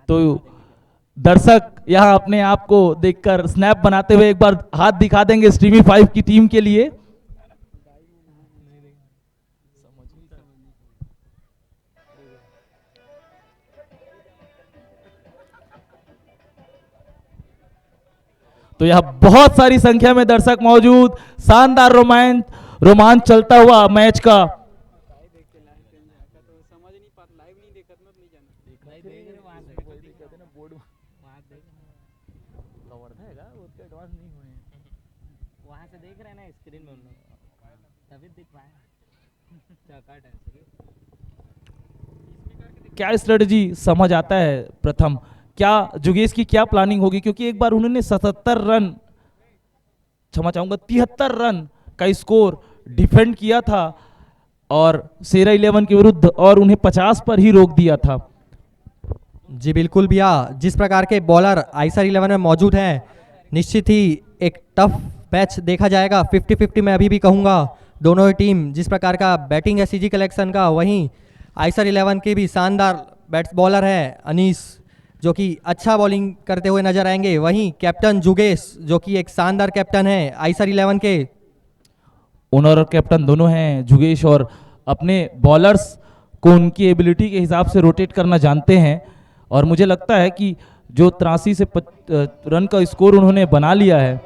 तो दर्शक यहाँ अपने आप को देखकर स्नैप बनाते हुए एक बार हाथ दिखा देंगे स्ट्रीमी 5 की टीम के लिए। तो यहाँ बहुत सारी संख्या में दर्शक मौजूद, शानदार रोमांच चलता हुआ मैच का। क्या स्ट्रेटजी समझ आता है प्रथम, क्या जुगेश की क्या प्लानिंग होगी? क्योंकि एक बार उन्होंने 77 रन, क्षमा चाहूंगा 73 रन का स्कोर डिफेंड किया था और सेरा 11 के विरुद्ध, और उन्हें 50 पर ही रोक दिया था। जी बिल्कुल भैया, जिस प्रकार के बॉलर आइसर 11 में मौजूद हैं, निश्चित ही एक टफ मैच देखा जाएगा। 50-50 मैं अभी भी कहूँगा दोनों ही टीम। जिस प्रकार का बैटिंग है सीजी कलेक्शन का, वहीं आइसर 11 के भी शानदार बैट्स बॉलर है अनीस, जो कि अच्छा बॉलिंग करते हुए नजर आएंगे। वहीं कैप्टन जुगेश, जो कि एक शानदार कैप्टन है आइसर 11 के। ओनर और कैप्टन दोनों हैं जुगेश, और अपने बॉलर्स को उनकी एबिलिटी के हिसाब से रोटेट करना जानते हैं। और मुझे लगता है कि जो 83 से रन का स्कोर उन्होंने बना लिया है,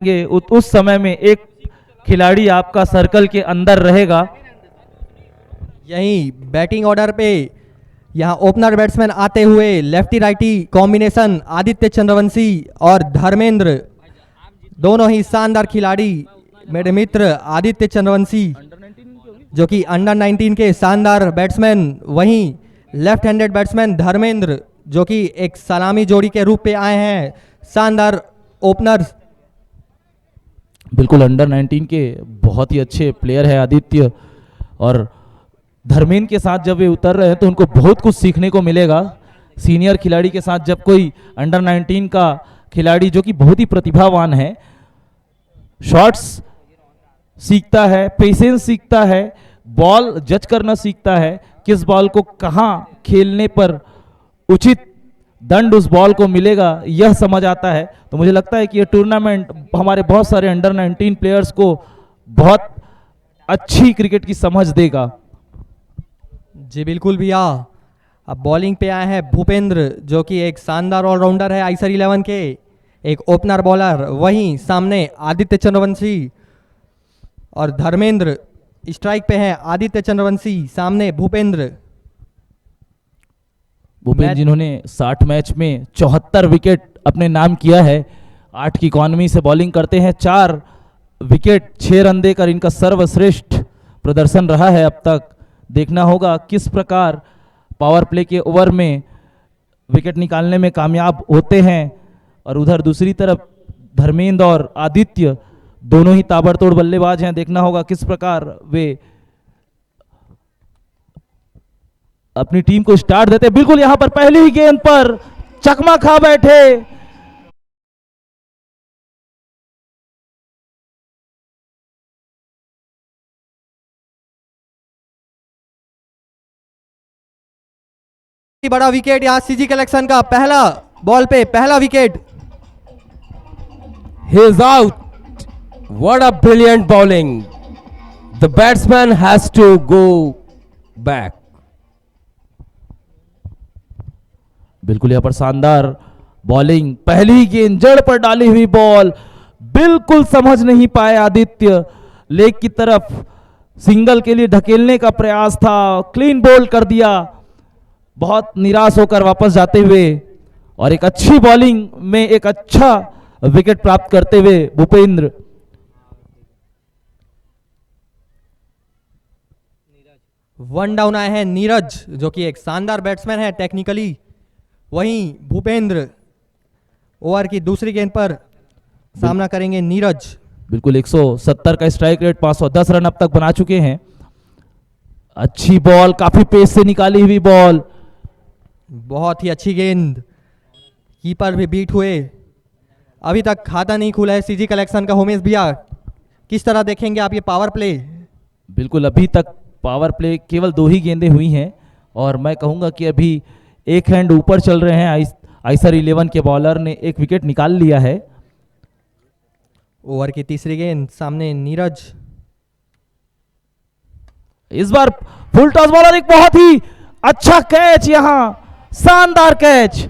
उस समय में एक खिलाड़ी आपका सर्कल के अंदर रहेगा। यहीं बैटिंग ऑर्डर पे यहाँ ओपनर बैट्समैन आते हुए lefty righty combination Aditya Chandravanshi और धर्मेंद्र, दोनों ही शानदार खिलाड़ी। मेरे मित्र आदित्य चंद्रवंशी जो कि अंडर 19 के शानदार बैट्समैन, वहीं लेफ्ट हैंडेड बैट्समैन धर्मेंद्र जो कि एक सलामी जोड़ी के रूप में आए हैं, शानदार ओपनर्स। बिल्कुल अंडर 19 के बहुत ही अच्छे प्लेयर है आदित्य, और धर्मेंद्र के साथ जब वे उतर रहे हैं तो उनको बहुत कुछ सीखने को मिलेगा। सीनियर खिलाड़ी के साथ जब कोई अंडर 19 का खिलाड़ी जो कि बहुत ही प्रतिभावान है, शॉट्स सीखता है, पेशेंस सीखता है, बॉल जज करना सीखता है, किस बॉल को कहां खेलने पर उचित दंड उस बॉल को मिलेगा यह समझ आता है। तो मुझे लगता है कि यह टूर्नामेंट हमारे बहुत सारे अंडर 19 प्लेयर्स को बहुत अच्छी क्रिकेट की समझ देगा। जी बिल्कुल भैया। अब बॉलिंग पे आए हैं भूपेंद्र, जो कि एक शानदार ऑलराउंडर है आइसर 11 के, एक ओपनर बॉलर। वहीं सामने आदित्य चंद्रवंशी और धर्मेंद्र स्ट्राइक पे हैं। आदित्य चंद्रवंशी सामने भूपेंद्र। भूपेंद्र जिन्होंने 60 मैच में 74 विकेट अपने नाम किया है, 8 की इकॉनमी से बॉलिंग करते हैं, 4 विकेट 6 रन देकर इनका सर्वश्रेष्ठ प्रदर्शन रहा है अब तक। देखना होगा किस प्रकार पावर प्ले के ओवर में विकेट निकालने में कामयाब होते हैं। और उधर दूसरी तरफ धर्मेंद्र और आदित्य दोनों ही ताबड़तोड़ बल्लेबाज हैं। देखना होगा किस प्रकार वे अपनी टीम को स्टार्ट देते। बिल्कुल यहां पर पहली ही गेंद पर चकमा खा बैठे। बड़ा विकेट यहाँ सीजी कलेक्शन का, पहला बॉल पे पहला wicket. He is out. What a brilliant bowling. The batsman has to go back. बिल्कुल यहां पर शानदार बॉलिंग, पहली गेंद जड़ पर डाली हुई बॉल, बिल्कुल समझ नहीं पाए आदित्य। लेग की तरफ सिंगल के लिए ढकेलने का प्रयास था, क्लीन बोल्ड कर दिया। बहुत निराश होकर वापस जाते हुए और एक अच्छी बॉलिंग में एक अच्छा विकेट प्राप्त करते हुए भूपेंद्र। वन डाउन आए हैं नीरज, जो कि एक शानदार बैट्समैन है टेक्निकली। वहीं भूपेंद्र ओवर की दूसरी गेंद पर सामना करेंगे नीरज। बिल्कुल 170 का स्ट्राइक रेट, 510 रन अब तक बना चुके हैं। अच्छी बॉल, काफी पेस से निकाली हुई बॉल, बहुत ही अच्छी गेंद, कीपर भी बीट हुए। अभी तक खाता नहीं खुला है सीजी कलेक्शन का। उमेश भैया, किस तरह देखेंगे आप ये पावर प्ले? बिल्कुल अभी तक पावर प्ले केवल 2 ही गेंदें हुई हैं और मैं कहूंगा कि अभी एक हैंड ऊपर चल रहे हैं। आइसर 11 के बॉलर ने एक विकेट निकाल लिया है। ओवर की तीसरी गेंद, सामने नीरज। इस बार फुल टॉस बॉलर, एक बहुत ही अच्छा कैच, यहां शानदार कैच।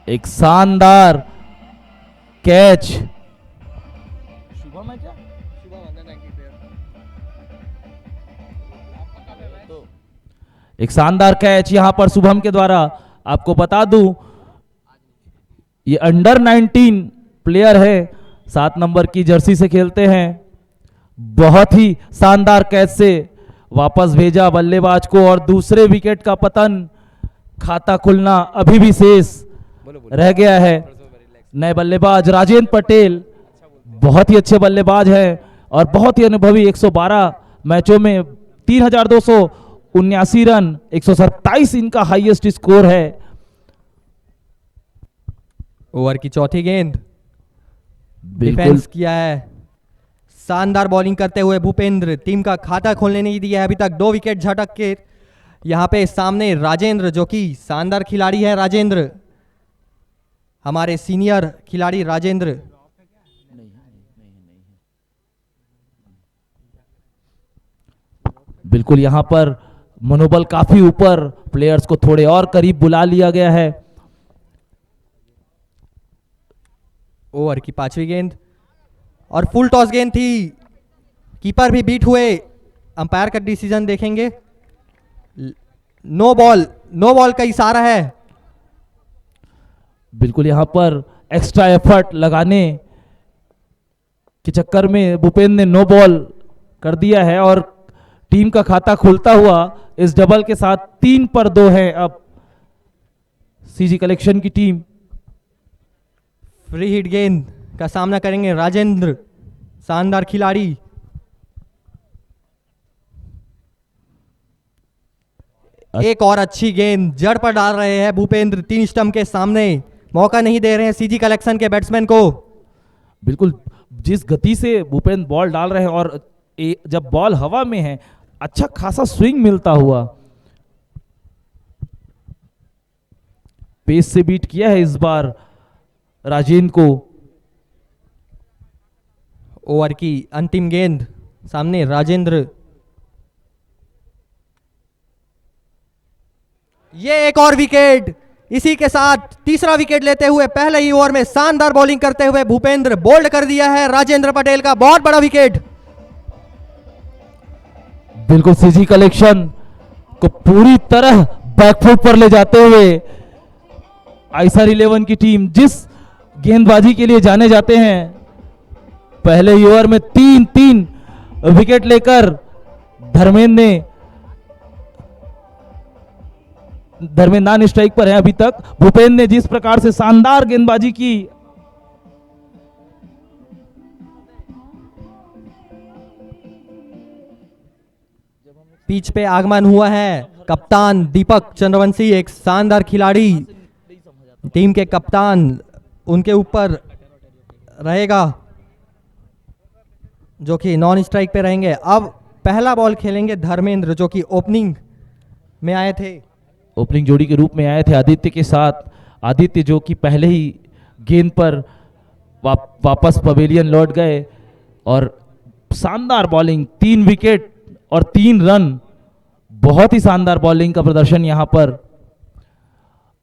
एक शानदार कैच। शुभम है क्या? एक शानदार कैच यहां पर शुभम के द्वारा। आपको बता दूं ये अंडर 19 प्लेयर है, 7 नंबर की जर्सी से खेलते हैं। बहुत ही शानदार कैच से वापस भेजा बल्लेबाज को और दूसरे विकेट का पतन। खाता खुलना अभी भी शेष रह गया है। नए बल्लेबाज राजेंद्र पटेल बहुत ही अच्छे बल्लेबाज हैं और बहुत ही अनुभवी। 112 मैचों में 3279 रन, 127 इनका हाईएस्ट स्कोर है। ओवर की चौथी गेंद, बिल्कुल डिफेंस किया है। शानदार बॉलिंग करते हुए भूपेंद्र टीम का खाता खोलने नहीं दिया है अभी तक। 2 विकेट झटक के यहाँ पे सामने राजेंद्र, जो कि शानदार खिलाड़ी है। राजेंद्र, हमारे सीनियर खिलाड़ी राजेंद्र। बिल्कुल यहां पर मनोबल काफी ऊपर, प्लेयर्स को थोड़े और करीब बुला लिया गया है। ओवर की 5वीं गेंद और फुल टॉस गेंद थी। कीपर भी बीट हुए। अंपायर का डिसीजन देखेंगे। नो बॉल, नो बॉल का इशारा है। बिल्कुल यहां पर एक्स्ट्रा एफर्ट लगाने के चक्कर में भूपेंद्र ने नो बॉल कर दिया है और टीम का खाता खुलता हुआ इस डबल के साथ 3 पर 2 है अब सीजी कलेक्शन की टीम। फ्री हिट गेंद का सामना करेंगे राजेंद्र, शानदार खिलाड़ी। एक और अच्छी गेंद जड़ पर डाल रहे हैं भूपेंद्र, 3 स्टंप के सामने, मौका नहीं दे रहे हैं सीजी कलेक्शन के बैट्समैन को। बिल्कुल, जिस गति से भूपेंद्र बॉल डाल रहे हैं और जब बॉल हवा में है अच्छा खासा स्विंग मिलता हुआ, पेस से बीट किया है इस बार राजेंद्र को। ओवर की अंतिम गेंद, सामने राजेंद्र, ये एक और विकेट। इसी के साथ तीसरा विकेट लेते हुए पहले ही ओवर में शानदार बॉलिंग करते हुए भूपेंद्र बोल्ड कर दिया है राजेंद्र पटेल का बहुत बड़ा विकेट। बिल्कुल सीजी कलेक्शन को पूरी तरह बैकफुट पर ले जाते हुए आईएसआर 11 की टीम जिस गेंदबाजी के लिए जाने जाते हैं, पहले ही ओवर में 3 विकेट लेकर धर्मेंद्र नॉन स्ट्राइक पर है अभी तक। भूपेंद्र ने जिस प्रकार से शानदार गेंदबाजी की, पिच पे आगमन हुआ है कप्तान दीपक चंद्रवंशी, एक शानदार खिलाड़ी, टीम के कप्तान, उनके ऊपर रहेगा जो कि नॉन स्ट्राइक पे रहेंगे। अब पहला बॉल खेलेंगे धर्मेंद्र जो कि ओपनिंग में आए थे, ओपनिंग जोड़ी के रूप में आए थे आदित्य के साथ। आदित्य जो कि पहले ही गेंद पर वापस पवेलियन लौट गए और शानदार बॉलिंग, 3 विकेट और 3 रन, बहुत ही शानदार बॉलिंग का प्रदर्शन यहां पर।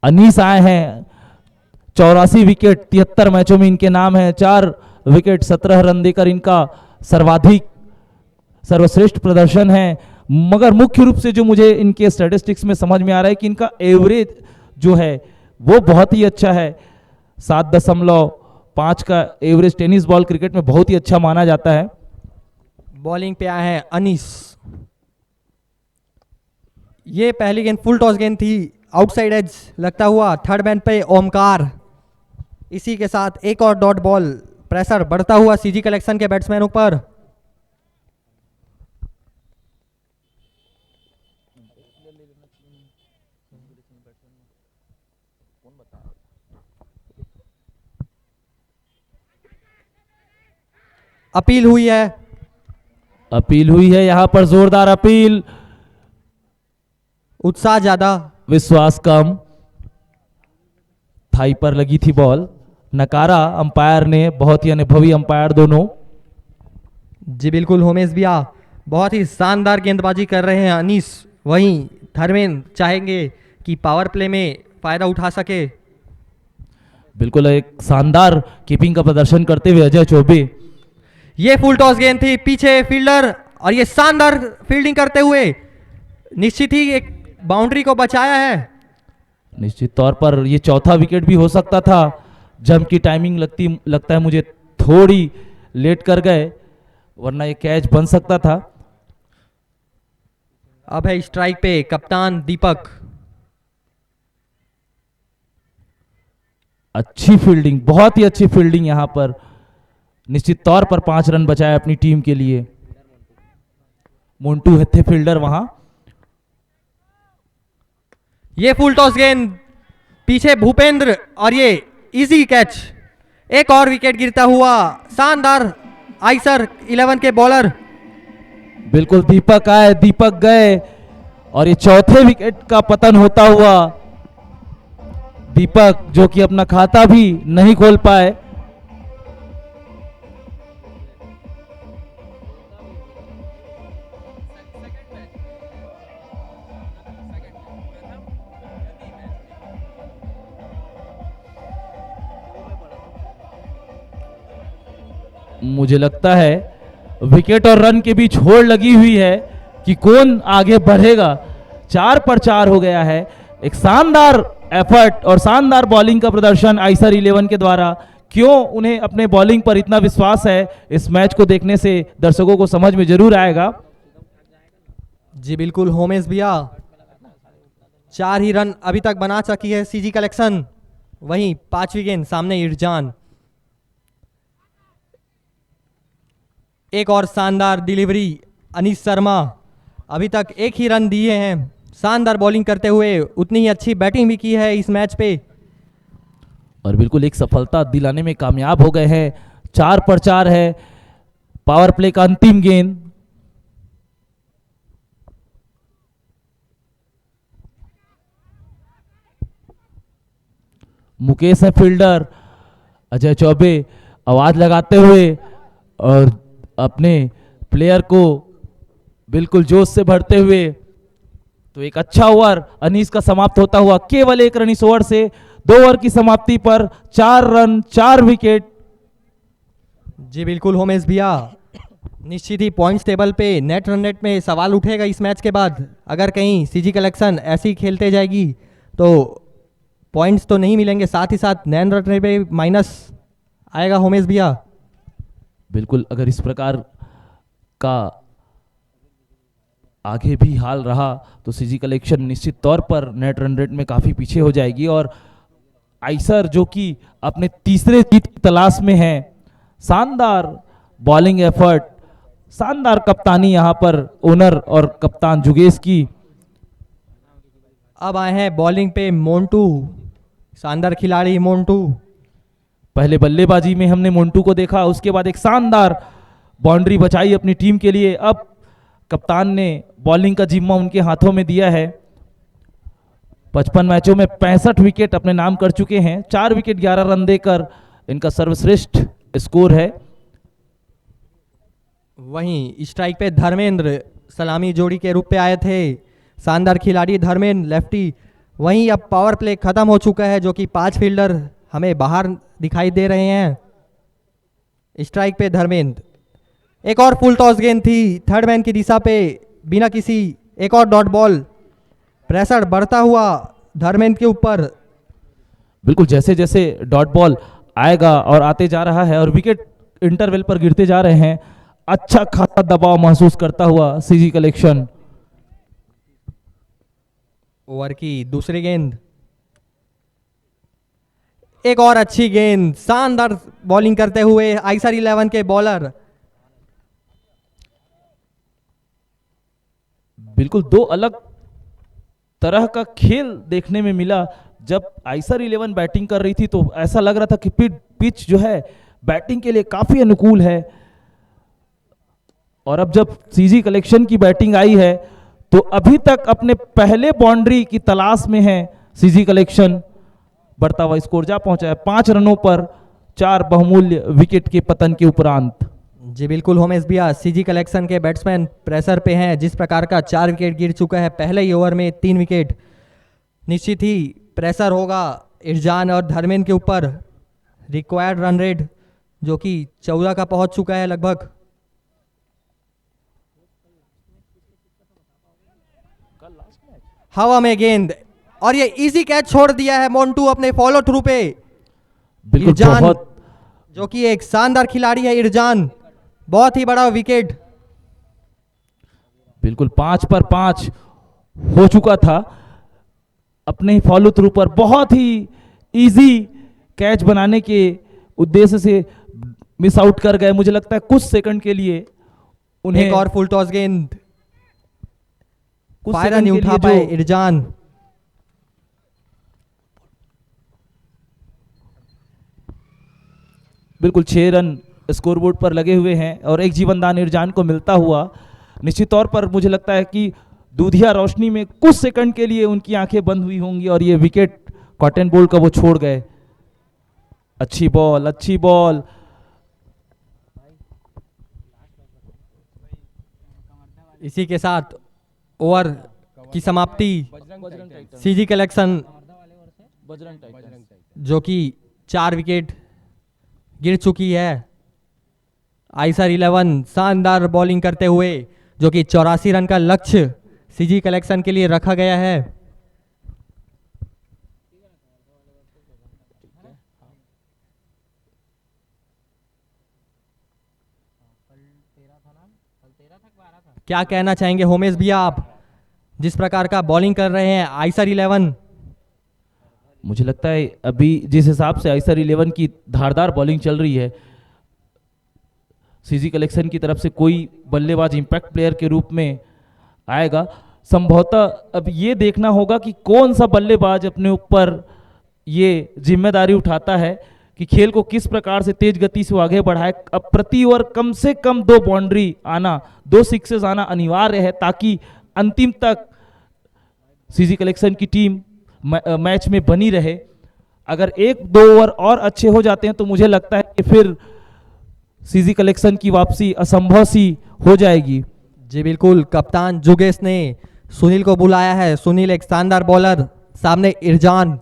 अनीस आए हैं, 84 विकेट 73 मैचों में इनके नाम है, 4 विकेट 17 रन देकर इनका सर्वाधिक सर्वश्रेष्ठ प्रदर्शन है। मगर मुख्य रूप से जो मुझे इनके स्टैटिस्टिक्स में समझ में आ रहा है कि इनका एवरेज जो है वो बहुत ही अच्छा है, 7.5 का एवरेज टेनिस बॉल क्रिकेट में बहुत ही अच्छा माना जाता है। बॉलिंग पे आए हैं अनीस, ये पहली गेंद फुल टॉस गेंद थी, आउटसाइड एज लगता हुआ थर्ड मैन पे ओमकार। इसी के साथ एक और डॉट बॉल, प्रेशर बढ़ता हुआ सीजी कलेक्शन के बैट्समैनों पर। अपील हुई है यहां पर, जोरदार अपील, उत्साह ज्यादा विश्वास कम, थाई पर लगी थी बॉल, नकारा अंपायर ने, बहुत ही अनुभवी अंपायर दोनों। जी बिल्कुल होमेश भैया, बहुत ही शानदार गेंदबाजी कर रहे हैं अनीस, वहीं धर्मेंद्र चाहेंगे कि पावर प्ले में फायदा उठा सके। बिल्कुल एक शानदार कीपिंग का प्रदर्शन करते हुए अजय चौबे। ये फुल टॉस गेंद थी, पीछे फील्डर, और ये शानदार फील्डिंग करते हुए निश्चित ही एक बाउंड्री को बचाया है। निश्चित तौर पर ये चौथा विकेट भी हो सकता था, जंप की टाइमिंग लगता है मुझे थोड़ी लेट कर गए, वरना ये कैच बन सकता था। अब है स्ट्राइक पे कप्तान दीपक, अच्छी फील्डिंग, बहुत ही अच्छी फील्डिंग यहां पर, निश्चित तौर पर 5 रन बचाए अपनी टीम के लिए। मोन्टू थे फील्डर वहां। ये फुल टॉस गेंद, पीछे भूपेंद्र, और ये इजी कैच, एक और विकेट गिरता हुआ, शानदार आईएसआर 11 के बॉलर। बिल्कुल दीपक आए, दीपक गए, और ये चौथे विकेट का पतन होता हुआ दीपक जो कि अपना खाता भी नहीं खोल पाए। मुझे लगता है विकेट और रन के बीच होड़ लगी हुई है कि कौन आगे बढ़ेगा। 4 पर 4 हो गया है। एक शानदार एफर्ट और शानदार बॉलिंग का प्रदर्शन आईएसआर 11 के द्वारा। क्यों उन्हें अपने बॉलिंग पर इतना विश्वास है, इस मैच को देखने से दर्शकों को समझ में जरूर आएगा। जी बिल्कुल होमेश भैया, 4 ही रन अभी तक बना सकी है सीजी कलेक्शन, वहीं 5वीं गेंद सामने इरजान। एक और शानदार डिलीवरी अनीश शर्मा अभी तक एक ही रन दिए हैं, शानदार बॉलिंग करते हुए उतनी ही अच्छी बैटिंग भी की है इस मैच पे। और बिल्कुल एक सफलता दिलाने में कामयाब हो गए हैं। 4 पर 4 है पावर प्ले का अंतिम गेंद। मुकेश है फील्डर, अजय चौबे आवाज लगाते हुए और अपने प्लेयर को बिल्कुल जोश से भरते हुए। तो एक अच्छा ओवर अनीस का समाप्त होता हुआ केवल 1 रन इस ओवर से। 2 ओवर की समाप्ति पर 4 रन 4 विकेट। जी बिल्कुल होमेश भैया, निश्चित ही पॉइंट्स टेबल पे नेट रन रेट में सवाल उठेगा इस मैच के बाद। अगर कहीं सीजी कलेक्शन ऐसे ही खेलते जाएगी तो पॉइंट्स तो नहीं मिलेंगे, साथ ही साथ नेट रन रेट पे माइनस आएगा होमेश भैया। बिल्कुल अगर इस प्रकार का आगे भी हाल रहा तो सीजी कलेक्शन निश्चित तौर पर नेट रन रेट में काफी पीछे हो जाएगी। और आइसर जो कि अपने तीसरे जीत की तलाश में है, शानदार बॉलिंग एफर्ट, शानदार कप्तानी यहां पर ओनर और कप्तान जुगेश की। अब आए हैं बॉलिंग पे मोन्टू, शानदार खिलाड़ी मोन्टू। पहले बल्लेबाजी में हमने मोन्टू को देखा, उसके बाद एक शानदार बाउंड्री बचाई अपनी टीम के लिए। अब कप्तान ने बॉलिंग का जिम्मा उनके हाथों में दिया है। 55 मैचों में 65 विकेट अपने नाम कर चुके हैं। 4 विकेट 11 रन देकर इनका सर्वश्रेष्ठ स्कोर है। वहीं स्ट्राइक पे धर्मेंद्र सलामी जोड़ी के रूप पे आए थे, शानदार खिलाड़ी धर्मेंद्र लेफ्टी। वहीं अब पावर प्ले खत्म हो चुका है, जो कि 5 फील्डर हमें बाहर दिखाई दे रहे हैं। स्ट्राइक पे धर्मेंद्र, एक और फुल टॉस गेंद थी थर्ड मैन की दिशा पे, बिना किसी, एक और डॉट बॉल। प्रेशर बढ़ता हुआ धर्मेंद्र के ऊपर। बिल्कुल जैसे जैसे डॉट बॉल आएगा और आते जा रहा है और विकेट इंटरवल पर गिरते जा रहे हैं, अच्छा खासा दबाव महसूस करता हुआ सीजी कलेक्शन। ओवर की दूसरी गेंद, एक और अच्छी गेंद, शानदार बॉलिंग करते हुए आइसर 11 के बॉलर। बिल्कुल 2 अलग तरह का खेल देखने में मिला। जब आइसर 11 बैटिंग कर रही थी तो ऐसा लग रहा था कि पिच जो है बैटिंग के लिए काफी अनुकूल है, और अब जब सीजी कलेक्शन की बैटिंग आई है तो अभी तक अपने पहले बाउंड्री की तलाश में है सीजी कलेक्शन। बढ़ता हुआ स्कोर जा पहुंचा है 5 रनों पर 4 बहुमूल्य विकेट के पतन के उपरांत। जी बिल्कुल होमेश भैया, सीजी कलेक्शन के बैट्समैन प्रेशर पे हैं। जिस प्रकार का 4 विकेट गिर चुका है पहले ही ओवर में, 3 विकेट, निश्चित ही प्रेशर होगा इरजान और धर्मेंद्र के ऊपर। रिक्वायर्ड रन रेट जो कि 14 का पहुंच चुका है लगभग। हवा में गेंद और ये इजी कैच छोड़ दिया है मोन्टू अपने फॉलो थ्रू पे। बिल्कुल इरजान बहुत जो कि एक शानदार खिलाड़ी है, इरजान, बहुत ही बड़ा विकेट। बिल्कुल 5 पर 5 हो चुका था। अपने फॉलो थ्रू पर बहुत ही इजी कैच बनाने के उद्देश्य से मिस आउट कर गए। मुझे लगता है कुछ सेकंड के लिए उन्हें एक और फुल टॉस गेंद, कुछ फायदा सेकंड नहीं के उठा लिए पाए जो इरजान। बिल्कुल 6 रन स्कोरबोर्ड पर लगे हुए हैं और एक जीवनदान इरजान को मिलता हुआ निश्चित तौर पर मुझे लगता है कि दूधिया रोशनी में कुछ सेकंड के लिए उनकी आंखें बंद हुई होंगी और ये विकेट कॉटन बोल्ट का वो छोड़ गए। अच्छी बॉल, अच्छी बॉल। इसी के साथ ओवर की समाप्ति। सीजी कलेक्शन जो कि 4 विकेट गिर चुकी है। आइसर 11 शानदार बॉलिंग करते हुए, जो कि 84 रन का लक्ष्य सीजी कलेक्शन के लिए रखा गया है। क्या कहना चाहेंगे होमेश भैया आप, जिस प्रकार का बॉलिंग कर रहे हैं आइसर 11? मुझे लगता है अभी जिस हिसाब से आइसर 11 की धारदार बॉलिंग चल रही है सीजी कलेक्शन की तरफ से कोई बल्लेबाज इम्पैक्ट प्लेयर के रूप में आएगा। संभवतः अब ये देखना होगा कि कौन सा बल्लेबाज अपने ऊपर ये जिम्मेदारी उठाता है कि खेल को किस प्रकार से तेज गति से वो आगे बढ़ाए। अब प्रति ओवर कम से कम 2 बाउंड्री आना, 2 सिक्सेस आना अनिवार्य है, ताकि अंतिम तक सीजी कलेक्शन की टीम मैच में बनी रहे। अगर 1-2 ओवर और अच्छे हो जाते हैं तो मुझे लगता है कि फिर सीजी कलेक्शन की वापसी असंभव सी हो जाएगी। जी बिल्कुल, कप्तान जुगेश ने सुनील को बुलाया है। सुनील एक शानदार बॉलर, सामने इरजान।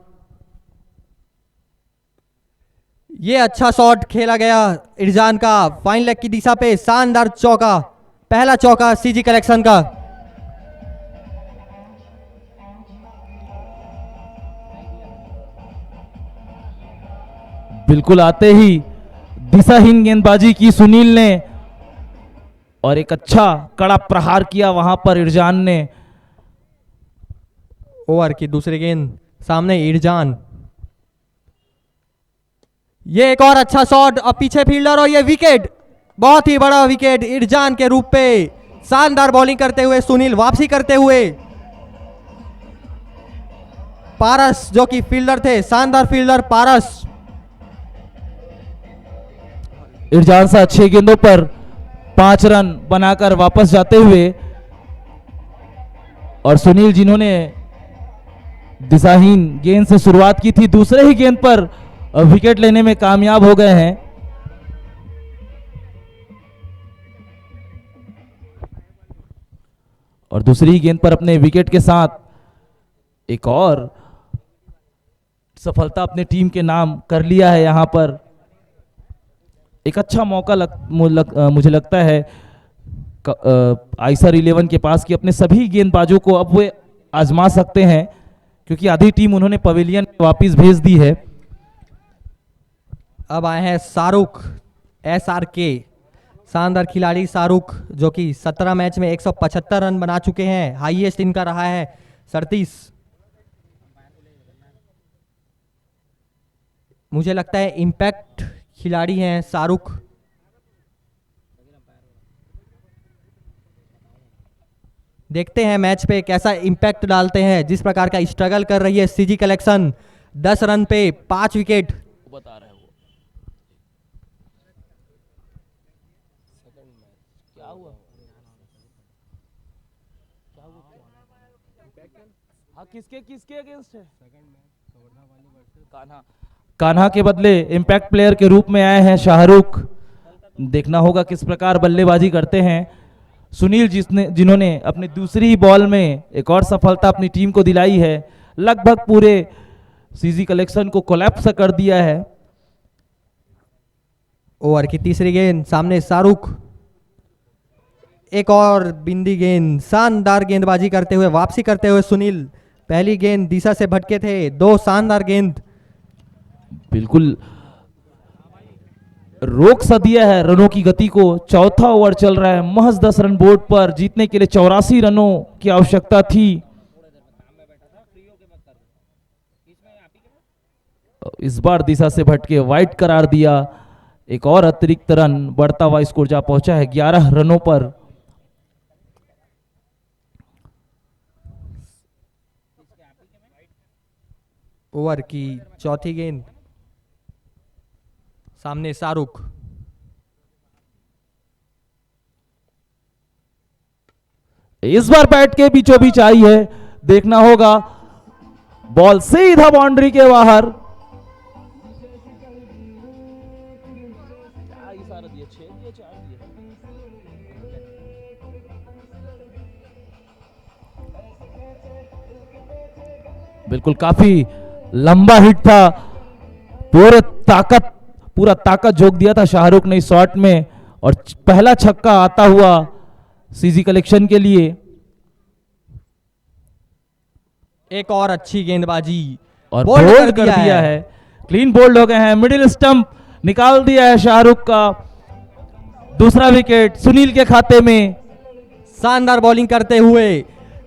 ये अच्छा शॉट खेला गया इरजान का, फाइन लेग की दिशा पे शानदार चौका, पहला चौका सीजी कलेक्शन का। बिल्कुल आते ही दिशाहीन गेंदबाजी की सुनील ने और एक अच्छा कड़ा प्रहार किया वहां पर इरजान ने। ओवर की दूसरी गेंद, सामने इरजान। ये एक और अच्छा शॉट और पीछे फील्डर, और ये विकेट, बहुत ही बड़ा विकेट इरजान के रूप पे। शानदार बॉलिंग करते हुए सुनील वापसी करते हुए। पारस जो कि फील्डर थे, शानदार फील्डर पारस। इरजान सा 6 गेंदों पर 5 रन बनाकर वापस जाते हुए, और सुनील जिन्होंने दिशाहीन गेंद से शुरुआत की थी, दूसरे ही गेंद पर विकेट लेने में कामयाब हो गए हैं। और दूसरी ही गेंद पर अपने विकेट के साथ एक और सफलता अपने टीम के नाम कर लिया है। यहां पर एक अच्छा मौका मुझे लगता है आइसर 11 के पास कि अपने सभी गेंदबाजों को अब वे आजमा सकते हैं, क्योंकि आधी टीम उन्होंने पवेलियन वापस भेज दी है। अब आए हैं शाहरुख, SRK, शानदार खिलाड़ी शाहरुख, जो कि 17 मैच में 175 रन बना चुके हैं। हाईएस्ट इनका रहा है 37। मुझे लगता है इम्पैक्ट खिलाड़ी हैं शाहरुख। देखते हैं मैच पे कैसा इम्पैक्ट डालते हैं। जिस प्रकार का स्ट्रगल कर रही है सीजी कलेक्शन, 10 रन पे 5 विकेट। बता रहे हो क्या हुआ? हाँ, किसके अगेंस्ट है? कान्हा के बदले इम्पैक्ट प्लेयर के रूप में आए हैं शाहरुख। देखना होगा किस प्रकार बल्लेबाजी करते हैं सुनील, जिन्होंने अपनी दूसरी बॉल में एक और सफलता अपनी टीम को दिलाई है। लगभग पूरे सीजी कलेक्शन को कोलैप्स कर दिया है। ओवर की तीसरी गेंद, सामने शाहरुख। एक और बिंदी गेंद, शानदार गेंदबाजी करते हुए वापसी करते हुए सुनील। पहली गेंद दिशा से भटके थे, 2 शानदार गेंद। बिल्कुल रोक सा दिया है रनों की गति को। चौथा ओवर चल रहा है, महज 10 रन बोर्ड पर। जीतने के लिए 84 रनों की आवश्यकता थी। इस बार दिशा से भटके वाइड करार दिया। एक और अतिरिक्त रन, बढ़ता हुआ स्कोर जा पहुंचा है 11 रनों पर। ओवर की चौथी गेंद, सामने शाहरुख। इस बार बैट के बीचों बीच आई है, देखना होगा। बॉल सीधा बाउंड्री के बाहर। बिल्कुल काफी लंबा हिट था, पूरा ताकत झोंक दिया था शाहरुख ने इस शॉट में, और पहला छक्का आता हुआ सीजी कलेक्शन के लिए। एक और अच्छी गेंदबाजी और बोल्ड कर दिया है। क्लीन बोल्ड हो गए हैं, मिडिल स्टंप निकाल दिया है शाहरुख का। दूसरा विकेट सुनील के खाते में। शानदार बॉलिंग करते हुए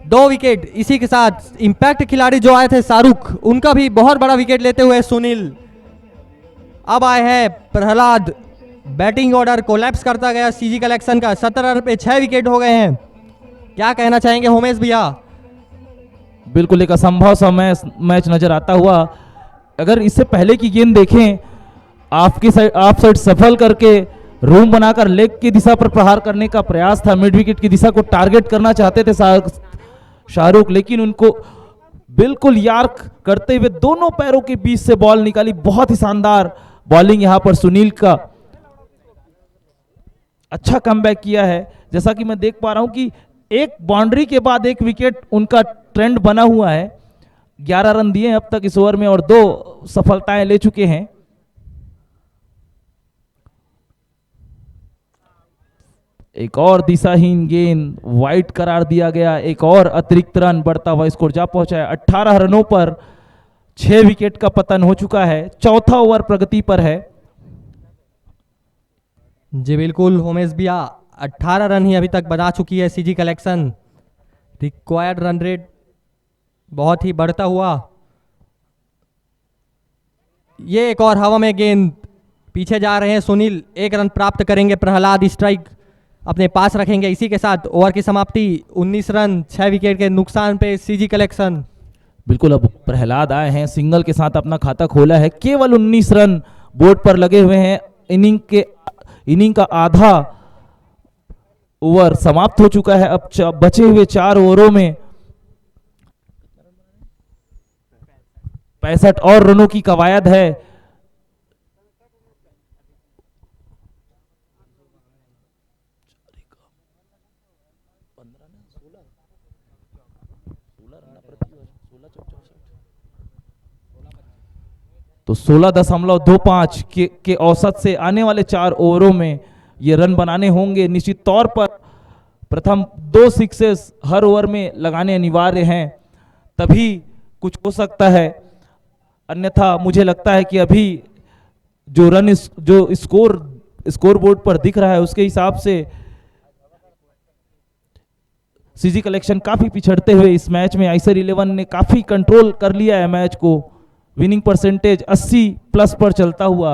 2 विकेट। इसी के साथ इम्पैक्ट खिलाड़ी जो आए थे शाहरुख, उनका भी बहुत बड़ा विकेट लेते हुए सुनील। अब आए हैं प्रहलाद, बैटिंग ऑर्डर कोलैप्स करता गया सीजी कलेक्शन का। 17 रन पे 6 विकेट हो गए हैं। क्या कहना चाहेंगे उमेश भैया? बिल्कुल एक असंभव सा मैच नजर आता हुआ। अगर इससे पहले की गेंद देखें, आपकी साइड आप साइड सफल करके रूम बनाकर लेग की दिशा पर प्रहार करने का प्रयास था, मिड विकेट की दिशा को टारगेट करना चाहते थे शाहरुख, लेकिन उनको बिल्कुल यार्क करते हुए दोनों पैरों के बीच से बॉल निकाली। बहुत ही शानदार बॉलिंग यहां पर सुनील का, अच्छा कमबैक किया है। जैसा कि मैं देख पा रहा हूं कि एक बाउंड्री के बाद एक विकेट उनका ट्रेंड बना हुआ है। 11 रन दिए अब तक इस ओवर में और 2 सफलताएं ले चुके हैं। एक और दिशाहीन गेंद वाइड करार दिया गया, एक और अतिरिक्त रन बढ़ता हुआ स्कोर जा पहुंचा है। 18 रनों पर 6 विकेट का पतन हो चुका है। चौथा ओवर प्रगति पर है। जी बिल्कुल उमेश भैया, 18 रन ही अभी तक बना चुकी है CG collection. Required run rate बहुत ही बढ़ता हुआ। ये एक और हवा में गेंद, पीछे जा रहे हैं सुनील। 1 रन प्राप्त करेंगे प्रहलाद, स्ट्राइक अपने पास रखेंगे। इसी के साथ ओवर की समाप्ति। 19 रन 6 विकेट के नुकसान पे सीजी कलेक्शन। बिल्कुल अब प्रहलाद आए हैं, सिंगल के साथ अपना खाता खोला है। केवल 19 रन बोर्ड पर लगे हुए हैं। इनिंग का आधा ओवर समाप्त हो चुका है। अब बचे हुए 4 ओवरों में 65 और रनों की कवायद है। तो 16.25 के औसत से आने वाले 4 ओवरों में ये रन बनाने होंगे। निश्चित तौर पर प्रथम 2 सिक्सेस हर ओवर में लगाने अनिवार्य हैं, तभी कुछ हो सकता है। अन्यथा मुझे लगता है कि अभी जो स्कोर बोर्ड पर दिख रहा है उसके हिसाब से सीजी कलेक्शन काफी पिछड़ते हुए इस मैच में आइसर 11 ने काफी कंट्रोल कर लिया है मैच को। विनिंग परसेंटेज 80+ पर चलता हुआ।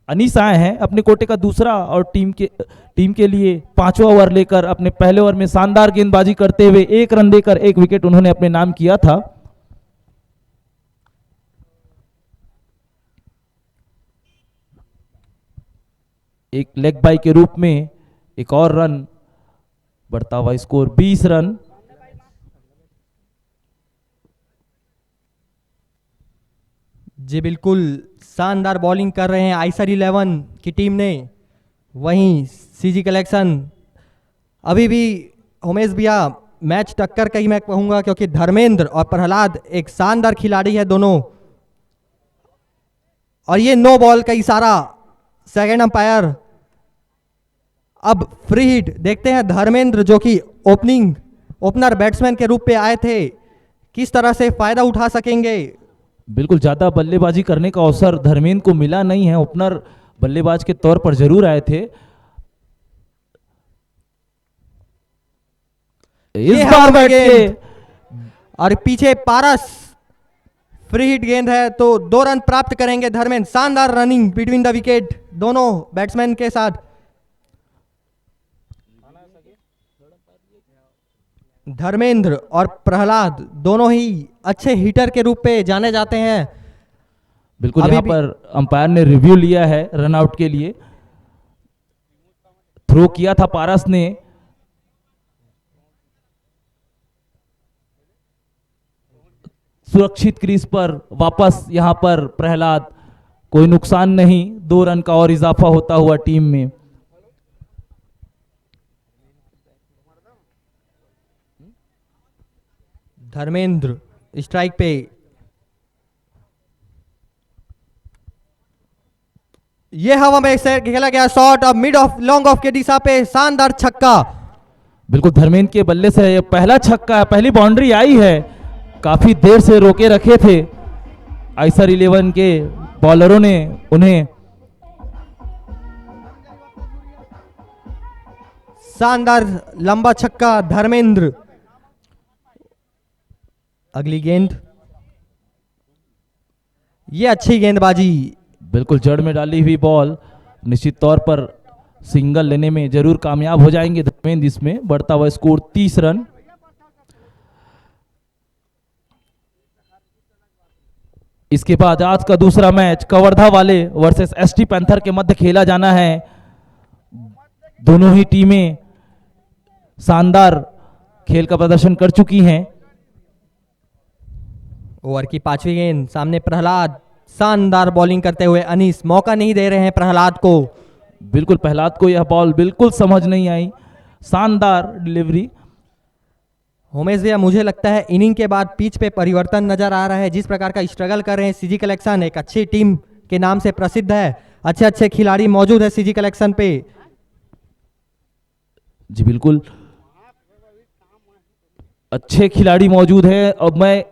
अनीस आए हैं अपने कोटे का दूसरा और टीम के लिए 5वां ओवर लेकर। अपने पहले ओवर में शानदार गेंदबाजी करते हुए 1 रन देकर 1 विकेट उन्होंने अपने नाम किया था। एक लेग बाई के रूप में एक और रन बढ़ता हुआ स्कोर 20 रन। जी बिल्कुल शानदार बॉलिंग कर रहे हैं आइसर 11 की टीम ने। वहीं सीजी कलेक्शन अभी भी उमेश भैया मैच टक्कर का ही मैं कहूँगा, क्योंकि धर्मेंद्र और प्रहलाद एक शानदार खिलाड़ी है दोनों। और ये नो बॉल का इशारा सेकंड अंपायर। अब फ्री हिट देखते हैं धर्मेंद्र जो कि ओपनर बैट्समैन के रूप पे आए थे, किस तरह से फायदा उठा सकेंगे। बिल्कुल ज्यादा बल्लेबाजी करने का अवसर धर्मेंद्र को मिला नहीं है। ओपनर बल्लेबाज के तौर पर जरूर आए थे। इस बार बैठ के और पीछे पारस, फ्री हिट गेंद है तो 2 रन प्राप्त करेंगे धर्मेंद्र। शानदार रनिंग बिटवीन द विकेट दोनों बैट्समैन के साथ। धर्मेंद्र और प्रहलाद दोनों ही अच्छे हिटर के रूप पे जाने जाते हैं। बिल्कुल यहाँ पर अंपायर ने रिव्यू लिया है रन आउट के लिए। थ्रो किया था पारस ने। सुरक्षित क्रीज पर वापस यहाँ पर प्रहलाद, कोई नुकसान नहीं। 2 रन का और इजाफा होता हुआ टीम में। धर्मेंद्र स्ट्राइक पे। ये हवा में से खेला गया शॉट और मिड ऑफ लॉन्ग ऑफ के दिशा पे शानदार छक्का। बिल्कुल धर्मेंद्र के बल्ले से ये पहला छक्का है, पहली बाउंड्री आई है। काफी देर से रोके रखे थे आइसर 11 के बॉलरों ने उन्हें। शानदार लंबा छक्का धर्मेंद्र। अगली गेंद, ये अच्छी गेंदबाजी। बिल्कुल जड़ में डाली हुई बॉल निश्चित तौर पर सिंगल लेने में जरूर कामयाब हो जाएंगे धर्मेंद्र। इसमें बढ़ता हुआ स्कोर 30 रन। इसके बाद आज का दूसरा मैच कवर्धा वाले वर्सेस एसटी पैंथर के मध्य खेला जाना है। दोनों ही टीमें शानदार खेल का प्रदर्शन कर चुकी हैं। ओवर की 5वीं गेंद, सामने प्रहलाद, शानदार बॉलिंग करते हुए अनीस मौका नहीं दे रहे हैं प्रहलाद को। बिल्कुल प्रहलाद को यह बॉल बिल्कुल समझ नहीं आई, शानदार डिलीवरी। उमेश भैया, मुझे लगता है इनिंग के बाद पिच पे परिवर्तन नजर आ रहा है। जिस प्रकार का स्ट्रगल कर रहे हैं सीजी कलेक्शन, एक अच्छी टीम के नाम से प्रसिद्ध है, अच्छे अच्छे खिलाड़ी मौजूद है सीजी कलेक्शन पे। जी बिल्कुल, अच्छे खिलाड़ी मौजूद हैं और मैं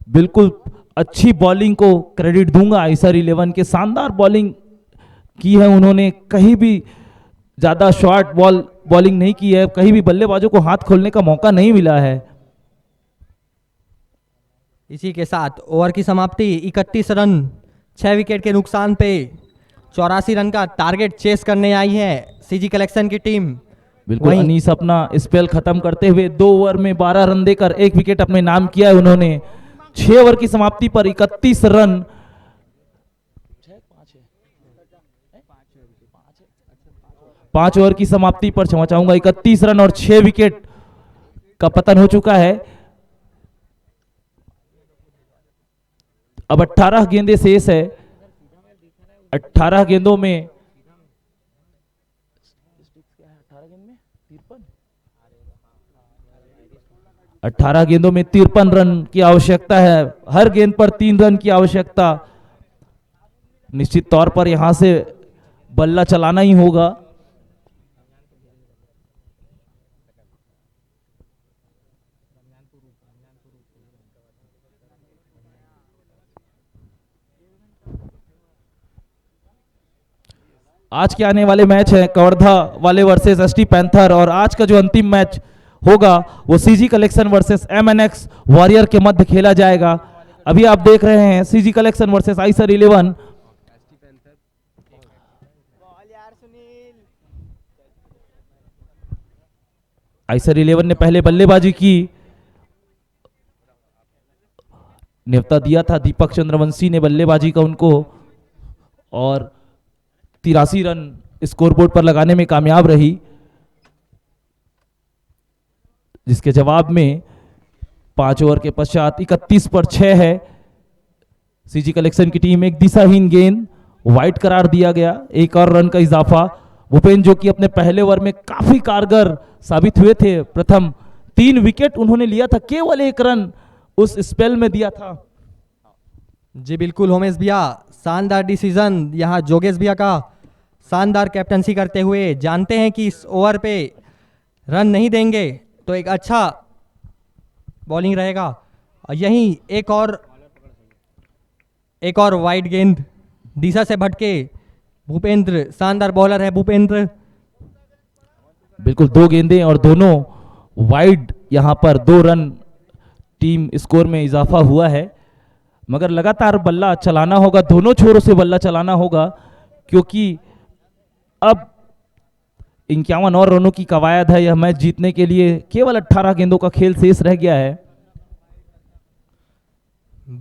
बिल्कुल अच्छी बॉलिंग को क्रेडिट दूंगा। आइसर 11 के शानदार बॉलिंग की है उन्होंने, कहीं भी ज़्यादा शॉर्ट बॉलिंग नहीं की है, कहीं भी बल्लेबाजों को हाथ खोलने का मौका नहीं मिला है। इसी के साथ ओवर की समाप्ति, 31 रन 6 विकेट के नुकसान पे 84 रन का टारगेट चेस करने आई है सीजी कलेक्शन की टीम। बिल्कुल अनीस अपना स्पेल खत्म करते हुए 2 ओवर में 12 रन देकर 1 विकेट अपने नाम किया है उन्होंने। 6 ओवर की समाप्ति पर 31 रन, 5 ओवर की समाप्ति पर क्षमा चाहूंगा 31 रन और 6 विकेट का पतन हो चुका है। अब 18 गेंदें शेष है। 18 गेंदों में 18 गेंदों में 53 रन की आवश्यकता है। हर गेंद पर 3 रन की आवश्यकता। निश्चित तौर पर यहां से बल्ला चलाना ही होगा। आज के आने वाले मैच है कवर्धा वाले वर्सेस एसटी पैंथर, और आज का जो अंतिम मैच होगा वो सीजी कलेक्शन वर्सेस एमएनएक्स वॉरियर के मध्य खेला जाएगा। अभी आप देख रहे हैं CG collection versus Eicher 11। Eicher 11 ने पहले बल्लेबाजी की, न्योता दिया था दीपक चंद्रवंशी ने बल्लेबाजी का उनको, और 83 रन स्कोरबोर्ड पर लगाने में कामयाब रही, जिसके जवाब में 5 ओवर के पश्चात 31 पर 6 है। सीजी कलेक्शन की टीम एक दिशाहीन गेंद वाइड करार दिया गया। 1 और रन का इजाफा। भूपेन जो कि अपने पहले ओवर में काफी कारगर साबित हुए थे, प्रथम 3 विकेट उन्होंने लिया था, केवल 1 रन उस स्पेल में दिया था। जी बिल्कुल उमेश भैया, शानदार डिसीजन यहाँ जोगेश भैया का, शानदार कैप्टनसी करते हुए। जानते हैं कि इस ओवर पे रन नहीं देंगे तो एक अच्छा बॉलिंग रहेगा। और यहीं एक और वाइड गेंद दिशा से भटके भूपेंद्र, शानदार बॉलर है भूपेंद्र। बिल्कुल 2 गेंदें और दोनों वाइड, यहां पर 2 रन टीम स्कोर में इजाफा हुआ है, मगर लगातार बल्ला चलाना होगा, दोनों छोरों से बल्ला चलाना होगा, क्योंकि अब 51 और रनों की कवायद है। यह मैच जीतने के लिए केवल 18 गेंदों का खेल शेष रह गया है।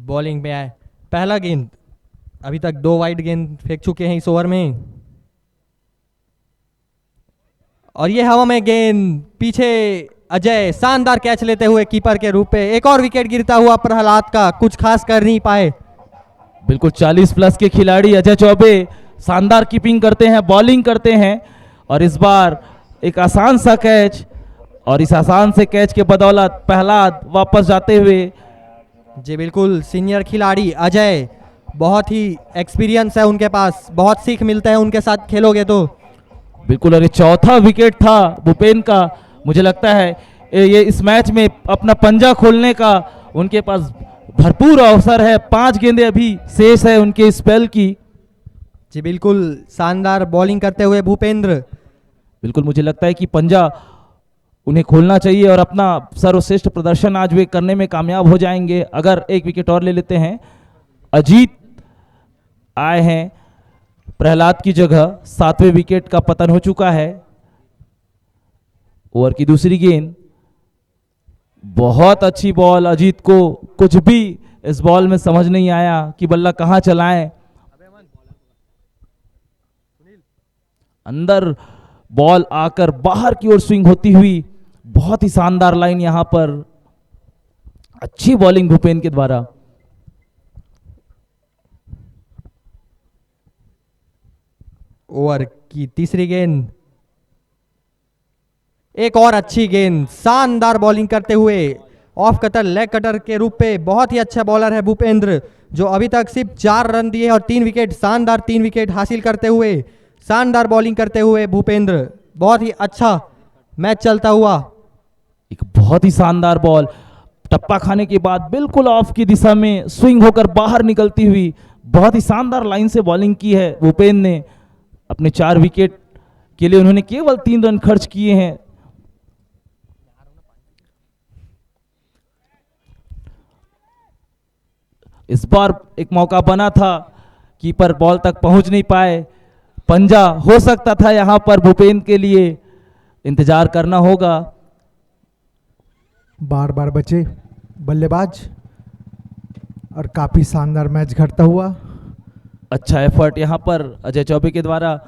बॉलिंग में आए पहला गेंद, अभी तक 2 वाइड गेंद फेंक चुके हैं इस ओवर में, और ये हवा में गेंद, पीछे अजय शानदार कैच लेते हुए कीपर के रूप में। एक और विकेट गिरता हुआ प्रहलाद का, कुछ खास कर नहीं पाए। बिल्कुल 40 प्लस के खिलाड़ी अजय चौबे शानदार कीपिंग करते हैं, बॉलिंग करते हैं, और इस बार एक आसान सा कैच, और इस आसान से कैच के बदौलत प्रहलाद वापस जाते हुए। जी बिल्कुल, सीनियर खिलाड़ी अजय, बहुत ही एक्सपीरियंस है उनके पास, बहुत सीख मिलता है उनके साथ खेलोगे तो। बिल्कुल, और ये चौथा विकेट था भूपेन का। मुझे लगता है ये इस मैच में अपना पंजा खोलने का उनके पास भरपूर अवसर है। 5 गेंदें अभी शेष है उनके स्पेल की। जी बिल्कुल, शानदार बॉलिंग करते हुए भूपेंद्र। बिल्कुल, मुझे लगता है कि पंजा उन्हें खोलना चाहिए और अपना सर्वश्रेष्ठ प्रदर्शन आज वे करने में कामयाब हो जाएंगे अगर 1 विकेट और ले लेते हैं। अजीत आए हैं प्रहलाद की जगह 7वें विकेट का पतन हो चुका है। ओवर की दूसरी गेंद, बहुत अच्छी बॉल। अजीत को कुछ भी इस बॉल में समझ नहीं आया कि बल्ला कहां चलाएं। अंदर बॉल आकर बाहर की ओर स्विंग होती हुई, बहुत ही शानदार लाइन यहां पर। अच्छी बॉलिंग भूपेन के द्वारा। ओवर की तीसरी गेंद, एक और अच्छी गेंद, शानदार बॉलिंग करते हुए ऑफ कटर लेग कटर के रूप में बहुत ही अच्छा बॉलर है भूपेंद्र, जो अभी तक सिर्फ 4 रन दिए और 3 विकेट, शानदार 3 विकेट हासिल करते हुए, शानदार बॉलिंग करते हुए भूपेंद्र, बहुत ही अच्छा मैच चलता हुआ। एक बहुत ही शानदार बॉल, टप्पा खाने के बाद बिल्कुल ऑफ की दिशा में स्विंग होकर बाहर निकलती हुई, बहुत ही शानदार लाइन से बॉलिंग की है भूपेन ने। अपने 4 विकेट के लिए उन्होंने केवल 3 रन खर्च किए हैं। इस बार एक मौका बना था, कीपर बॉल तक पहुंच नहीं पाए। पंजा हो सकता था यहां पर भूपेन के लिए, इंतजार करना होगा। बार बार बचे बल्लेबाज और काफी शानदार मैच घटता हुआ। अच्छा एफर्ट यहां पर अजय चौबे के द्वारा।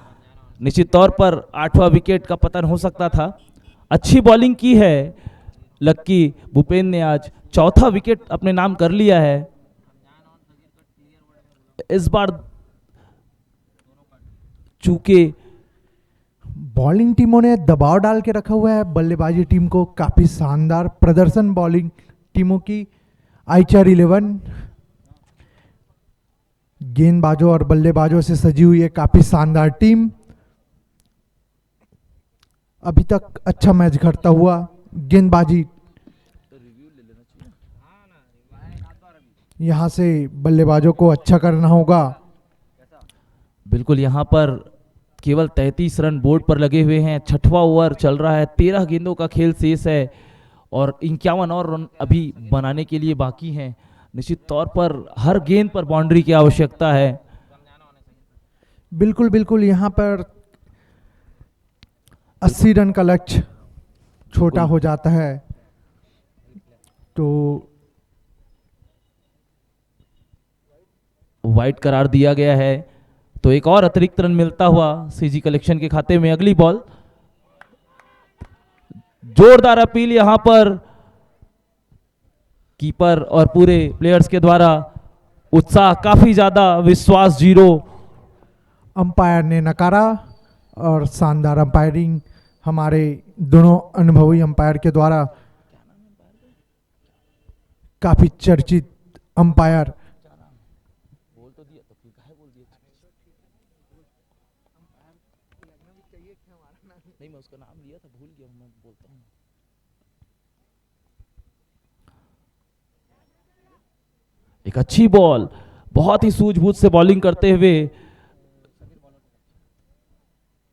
निश्चित तौर पर 8वां विकेट का पतन हो सकता था। अच्छी बॉलिंग की है लक्की भूपेन ने, आज 4था विकेट अपने नाम कर लिया है। इस बार चूंकि बॉलिंग टीमों ने दबाव डाल के रखा हुआ है बल्लेबाजी टीम को। काफी शानदार प्रदर्शन बॉलिंग टीमों की। आईचर 11 गेंदबाजों और बल्लेबाजों से सजी हुई है काफी शानदार टीम। अभी तक अच्छा मैच घटता हुआ। गेंदबाजी यहां से बल्लेबाजों को अच्छा करना होगा। बिल्कुल यहां पर केवल 33 रन बोर्ड पर लगे हुए हैं। 6वां ओवर चल रहा है, 13 गेंदों का खेल शेष है और 51 और रन अभी बनाने के लिए बाकी हैं। निश्चित तौर पर हर गेंद पर बाउंड्री की आवश्यकता है। बिल्कुल बिल्कुल, यहाँ पर 80 रन का लक्ष्य छोटा हो जाता है तो वाइड करार दिया गया है, तो एक और अतिरिक्त रन मिलता हुआ सीजी कलेक्शन के खाते में। अगली बॉल, जोरदार अपील यहां पर कीपर और पूरे प्लेयर्स के द्वारा। उत्साह काफी ज्यादा, विश्वास 0। अंपायर ने नकारा और शानदार अंपायरिंग हमारे दोनों अनुभवी अंपायर के द्वारा। काफी चर्चित अंपायर नहीं, मैं उसका नाम लिया था, भूल गया, मैं बोलता हूँ। एक अच्छी बॉल, बहुत ही सूझबूझ से बॉलिंग करते हुए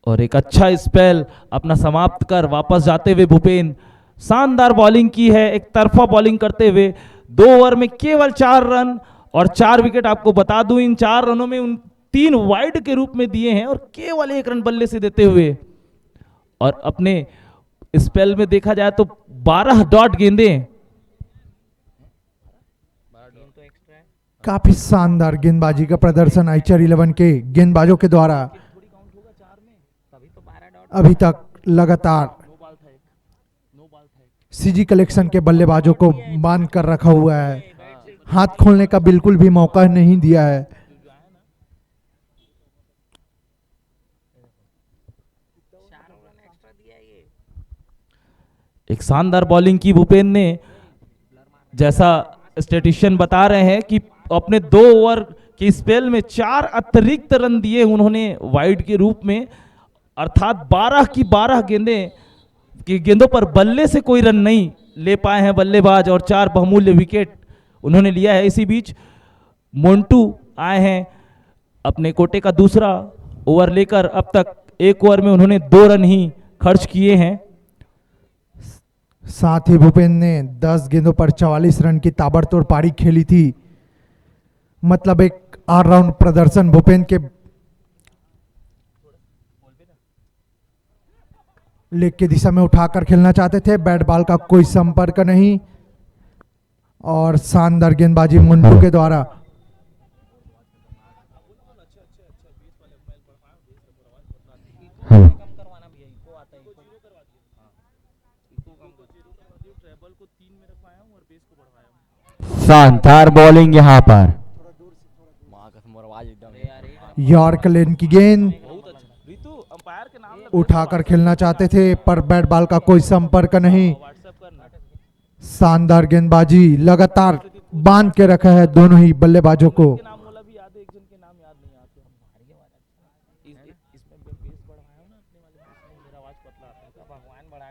और एक अच्छा स्पेल अपना समाप्त कर वापस जाते हुए भूपेन, शानदार बॉलिंग की है। एक तरफा बॉलिंग करते हुए 2 ओवर में केवल 4 रन और 4 विकेट। आपको बता दूं, इन 4 रनों में उन 3 वाइड के रूप में दिए हैं और केवल 1 रन बल्ले से देते हुए। और अपने स्पेल में देखा जाए तो 12 डॉट गेंदें। काफी शानदार गेंदबाजी का प्रदर्शन आईचर 11 के गेंदबाजों के द्वारा। अभी तक लगातार सीजी कलेक्शन के बल्लेबाजों को बांध कर रखा हुआ है, हाथ खोलने का बिल्कुल भी मौका नहीं दिया है। एक शानदार बॉलिंग की भूपेन ने, जैसा स्टैटिस्टिशियन बता रहे हैं कि अपने 2 ओवर के स्पेल में 4 अतिरिक्त रन दिए उन्होंने वाइड के रूप में, अर्थात 12 की 12 गेंदों पर बल्ले से कोई रन नहीं ले पाए हैं बल्लेबाज और 4 बहुमूल्य विकेट उन्होंने लिया है। इसी बीच मोन्टू आए हैं अपने कोटे का दूसरा ओवर लेकर। अब तक 1 ओवर में उन्होंने 2 रन ही खर्च किए हैं। साथ ही भूपेन ने 10 गेंदों पर 44 रन की ताबड़तोड़ पारी खेली थी। मतलब एक ऑलराउंड प्रदर्शन भूपेन के लेग की दिशा में उठाकर खेलना चाहते थे, बैट बॉल का कोई संपर्क नहीं और शानदार गेंदबाजी मुंटू के द्वारा। शानदार बॉलिंग यहाँ पर। यॉर्क लेन की गेंद उठाकर खेलना चाहते थे पर बैट बॉल का कोई संपर्क नहीं। शानदार गेंदबाजी लगातार बांध के रखा है दोनों ही बल्लेबाजों को।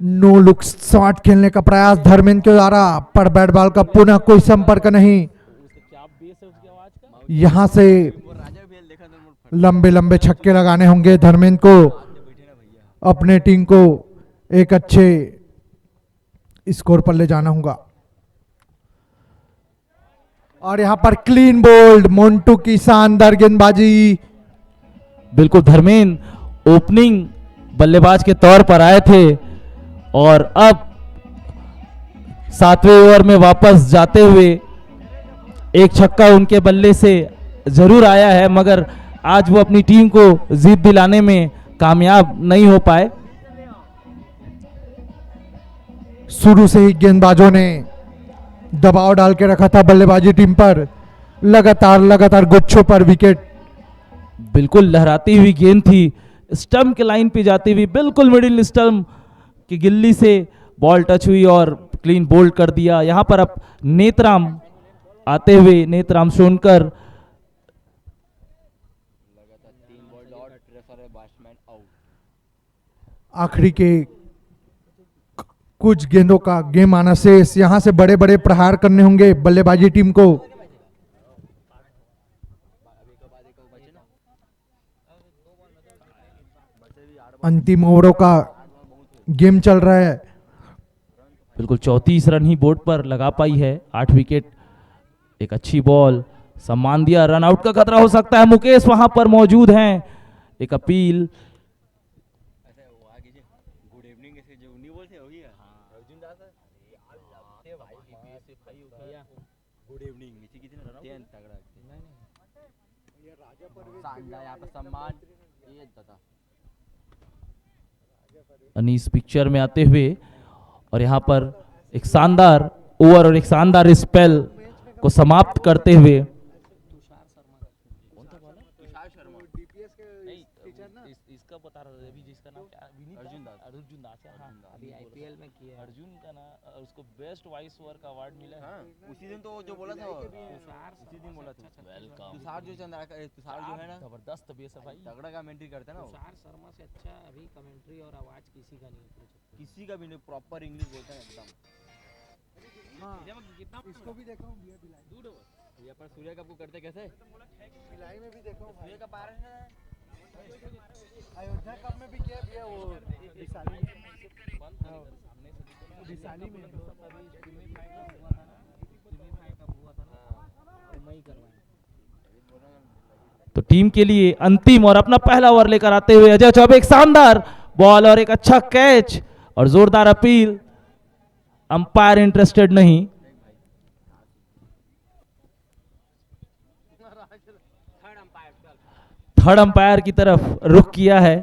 नो लुक शॉट खेलने का प्रयास धर्मेंद्र के द्वारा पर बैट बॉल का पुनः कोई संपर्क नहीं। यहां से लंबे लंबे छक्के लगाने होंगे धर्मेंद्र को, अपने टीम को एक अच्छे स्कोर पर ले जाना होगा। और यहां पर क्लीन बोल्ड मोन्टू की शानदार गेंदबाजी। बिल्कुल धर्मेंद्र ओपनिंग बल्लेबाज के तौर पर आए थे और अब 7वें ओवर में वापस जाते हुए एक छक्का उनके बल्ले से जरूर आया है, मगर आज वो अपनी टीम को जीत दिलाने में कामयाब नहीं हो पाए। शुरू से ही गेंदबाजों ने दबाव डाल के रखा था बल्लेबाजी टीम पर, लगातार गुच्छों पर विकेट। बिल्कुल लहराती हुई गेंद थी, स्टंप के लाइन पे जाती हुई बिल्कुल मिडिल स्टंप की गिल्ली से बॉल टच हुई और क्लीन बोल्ड कर दिया। यहां पर अब नेतराम आते हुए, नेतराम सोनकर आखिरी के कुछ गेंदों का गेम आना शेष। यहां से बड़े बड़े प्रहार करने होंगे बल्लेबाजी टीम को। अंतिम ओवरों का गेम चल रहा है। बिल्कुल 34 रन ही बोर्ड पर लगा पाई है, 8 विकेट, एक अच्छी बॉल, सम्मान दिया, रन आउट का खतरा हो सकता है। मुकेश वहां पर मौजूद हैं, एक अपील। अनीस पिक्चर में आते हुए और यहाँ पर एक शानदार ओवर और एक शानदार स्पेल को समाप्त करते हुए इसका बता रहा था अभी जिसका नाम क्या अर्जुन दास है। हाँ, अभी आईपीएल में किया अर्जुन का ना, उसको बेस्ट वाइस ओवर का अवार्ड मिला है। उसी दिन तो जो बोला था, उसी दिन बोला था। वेलकम। तुषार जो चंद्रा का, तुषार जो है ना जबरदस्त भाई, तगड़ा कमेंट्री करता है ना। तुषार शर्मा से अच्छा अभी कमेंट्री और आवाज किसी का नहीं, किसी का भी नहीं, प्रॉपर इंग्लिश बोलता है एकदम। हाँ, इसको भी देखा हूं भैया पर सूर्य कप को करते कैसे भिलाई में भी देखा हूं। सूर्य कप आ रहा है, अयोध्या कप में भी किया भैया, वो दिसाली में तो टीम के लिए अंतिम और अपना पहला ओवर लेकर आते हुए अजय चौबे, एक शानदार बॉल और एक अच्छा कैच और जोरदार अपील। अंपायर इंटरेस्टेड नहीं। थर्ड अंपायर की तरफ रुख किया है।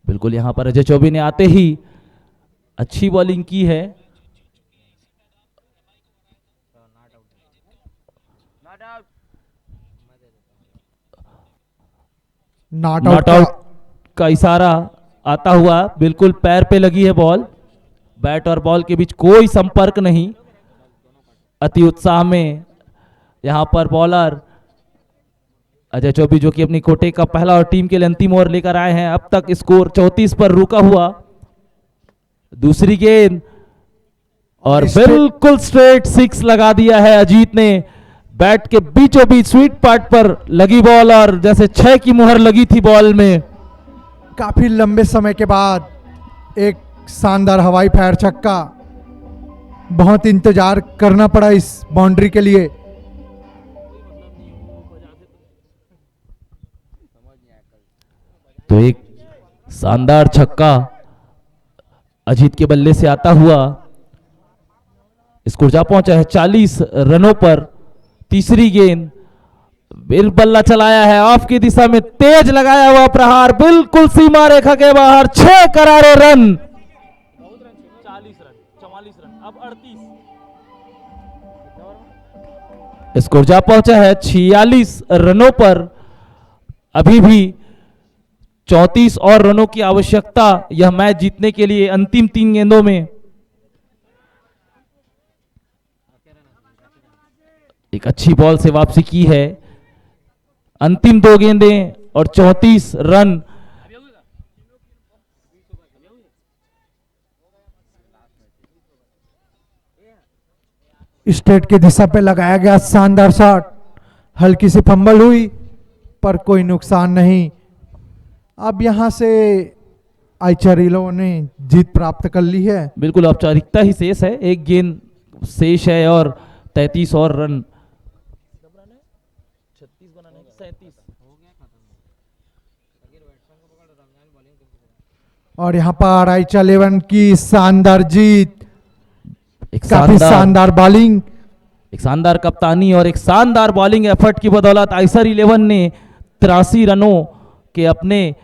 बिल्कुल यहां पर अजय चौबे ने आते ही अच्छी बॉलिंग की है। नॉट आउट का इशारा आता हुआ, बिल्कुल पैर पे लगी है बॉल, बैट और बॉल के बीच कोई संपर्क नहीं। अति उत्साह में यहां पर बॉलर अजय चौबे जो कि अपनी कोटे का पहला और टीम के लिए अंतिम ओवर लेकर आए हैं। अब तक स्कोर 34 पर रुका हुआ। दूसरी गेंद और बिल्कुल स्ट्रेट 6 लगा दिया है अजीत ने। बैट के बीचों बीच स्वीट पार्ट पर लगी बॉल और जैसे 6 की मुहर लगी थी बॉल में। काफी लंबे समय के बाद एक शानदार हवाई फायर छक्का बहुत इंतजार करना पड़ा इस बाउंड्री के लिए। तो एक शानदार छक्का अजीत के बल्ले से आता हुआ स्कोर जा पहुंचा है 40 रनों पर। तीसरी गेंद बल्ला चलाया है ऑफ की दिशा में, तेज लगाया हुआ प्रहार बिल्कुल सीमा रेखा के बाहर, 6 करारे रन। 40 रन 44 रन अब 38। स्कोर जा पहुंचा है 46 रनों पर। अभी भी 34 और रनों की आवश्यकता यह मैच जीतने के लिए अंतिम 3 गेंदों में। एक अच्छी बॉल से वापसी की है। अंतिम 2 गेंदें और 34 रन। स्ट्रेट की दिशा पे लगाया गया शानदार शॉट, हल्की सी फंबल हुई पर कोई नुकसान नहीं। अब यहां से आइचरिलो ने जीत प्राप्त कर ली है। बिल्कुल औपचारिकता ही शेष है, एक गेंद शेष है और 33 और रन। 36 बनाने 37 और यहाँ पर आइचा 11 की शानदार जीत, एक काफी शानदार बॉलिंग, एक शानदार कप्तानी और एक शानदार बॉलिंग एफर्ट की बदौलत आइसर 11 ने 83 रनों के अपने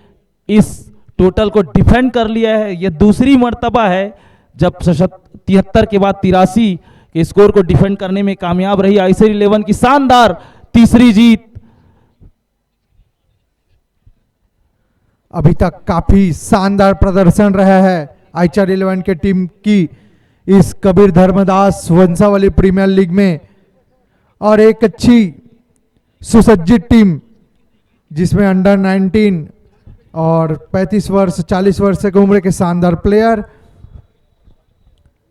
इस टोटल को डिफेंड कर लिया है। यह दूसरी मर्तबा है जब 73 के बाद 83 के स्कोर को डिफेंड करने में कामयाब रही आइसर 11 की शानदार तीसरी जीत। अभी तक काफी शानदार प्रदर्शन रहा है आइचर 11 के टीम की इस कबीर धर्मदास वंशावली प्रीमियर लीग में, और एक अच्छी सुसज्जित टीम जिसमें अंडर 19 और 35 वर्ष 40 वर्ष की उम्र के शानदार प्लेयर।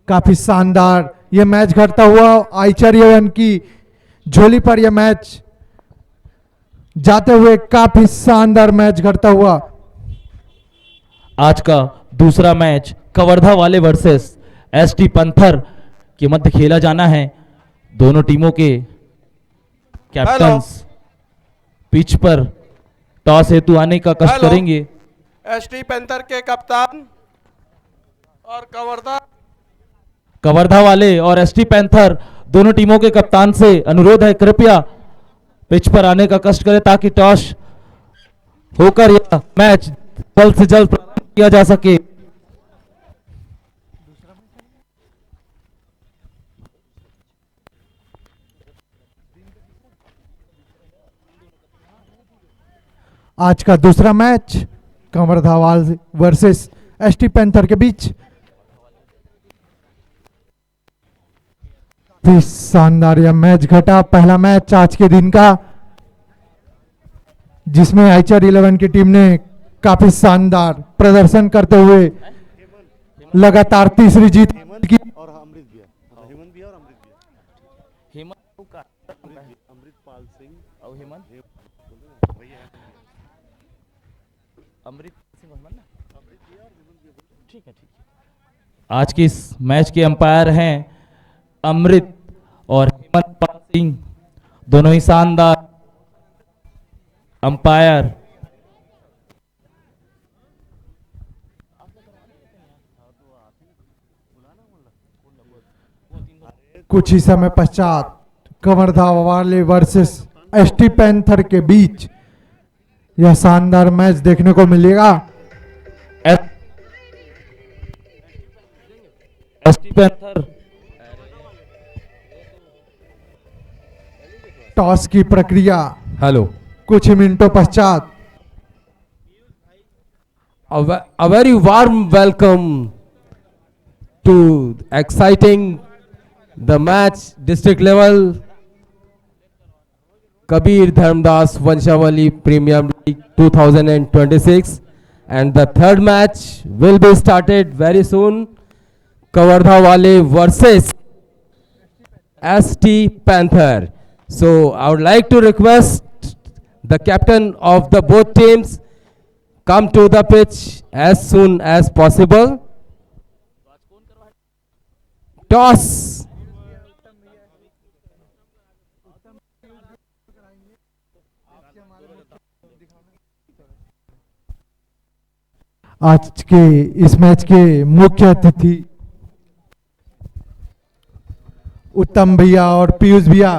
काफी शानदार यह मैच घटता हुआ आइचर 11 की झोली पर यह मैच जाते हुए काफी शानदार मैच घटता हुआ। आज का दूसरा मैच कवर्धा वाले वर्सेस एसटी पंथर के मध्य खेला जाना है। दोनों टीमों के कैप्टन्स पिच पर टॉस हेतु आने का कष्ट करेंगे। एसटी पैंथर के कप्तान और कवर्धा वाले और एसटी पैंथर दोनों टीमों के कप्तान से अनुरोध है कृपया पिच पर आने का कष्ट करें ताकि टॉस होकर यह मैच जल्द से जल्द प्रारंभ किया जा सके। आज का दूसरा match Kawardha versus ST panther के बीच। शानदार यह मैच घटा, पहला मैच आज के दिन का, जिसमें आइचर 11 की टीम ने काफी शानदार प्रदर्शन करते हुए लगातार तीसरी जीत की। और अमृत भी है, हेमंत भी है और अमृत भी है। अमृतपाल सिंह और हेमंत ठीक है। आज के इस मैच के अंपायर हैं अमृत और हेमंत पाल सिंह, दोनों ही शानदार अंपायर। कुछ ही समय पश्चात कवर्धा वाले वर्सेस एसटी पैंथर के बीच यह शानदार मैच देखने को मिलेगा। एसटी पैंथर टॉस की प्रक्रिया हेलो, कुछ ही मिनटों पश्चात। a very warm welcome to exciting the match district level Kabir Dharmdas Vanshawali Premier League 2026, and the third match will be started very soon. Kavardha Wale versus ST Panther. So I would like to request the captain of the both teams come to the pitch as soon as possible. Toss. आज के इस match के मुख्य अतिथि उत्तम भैया और पीयूष भैया।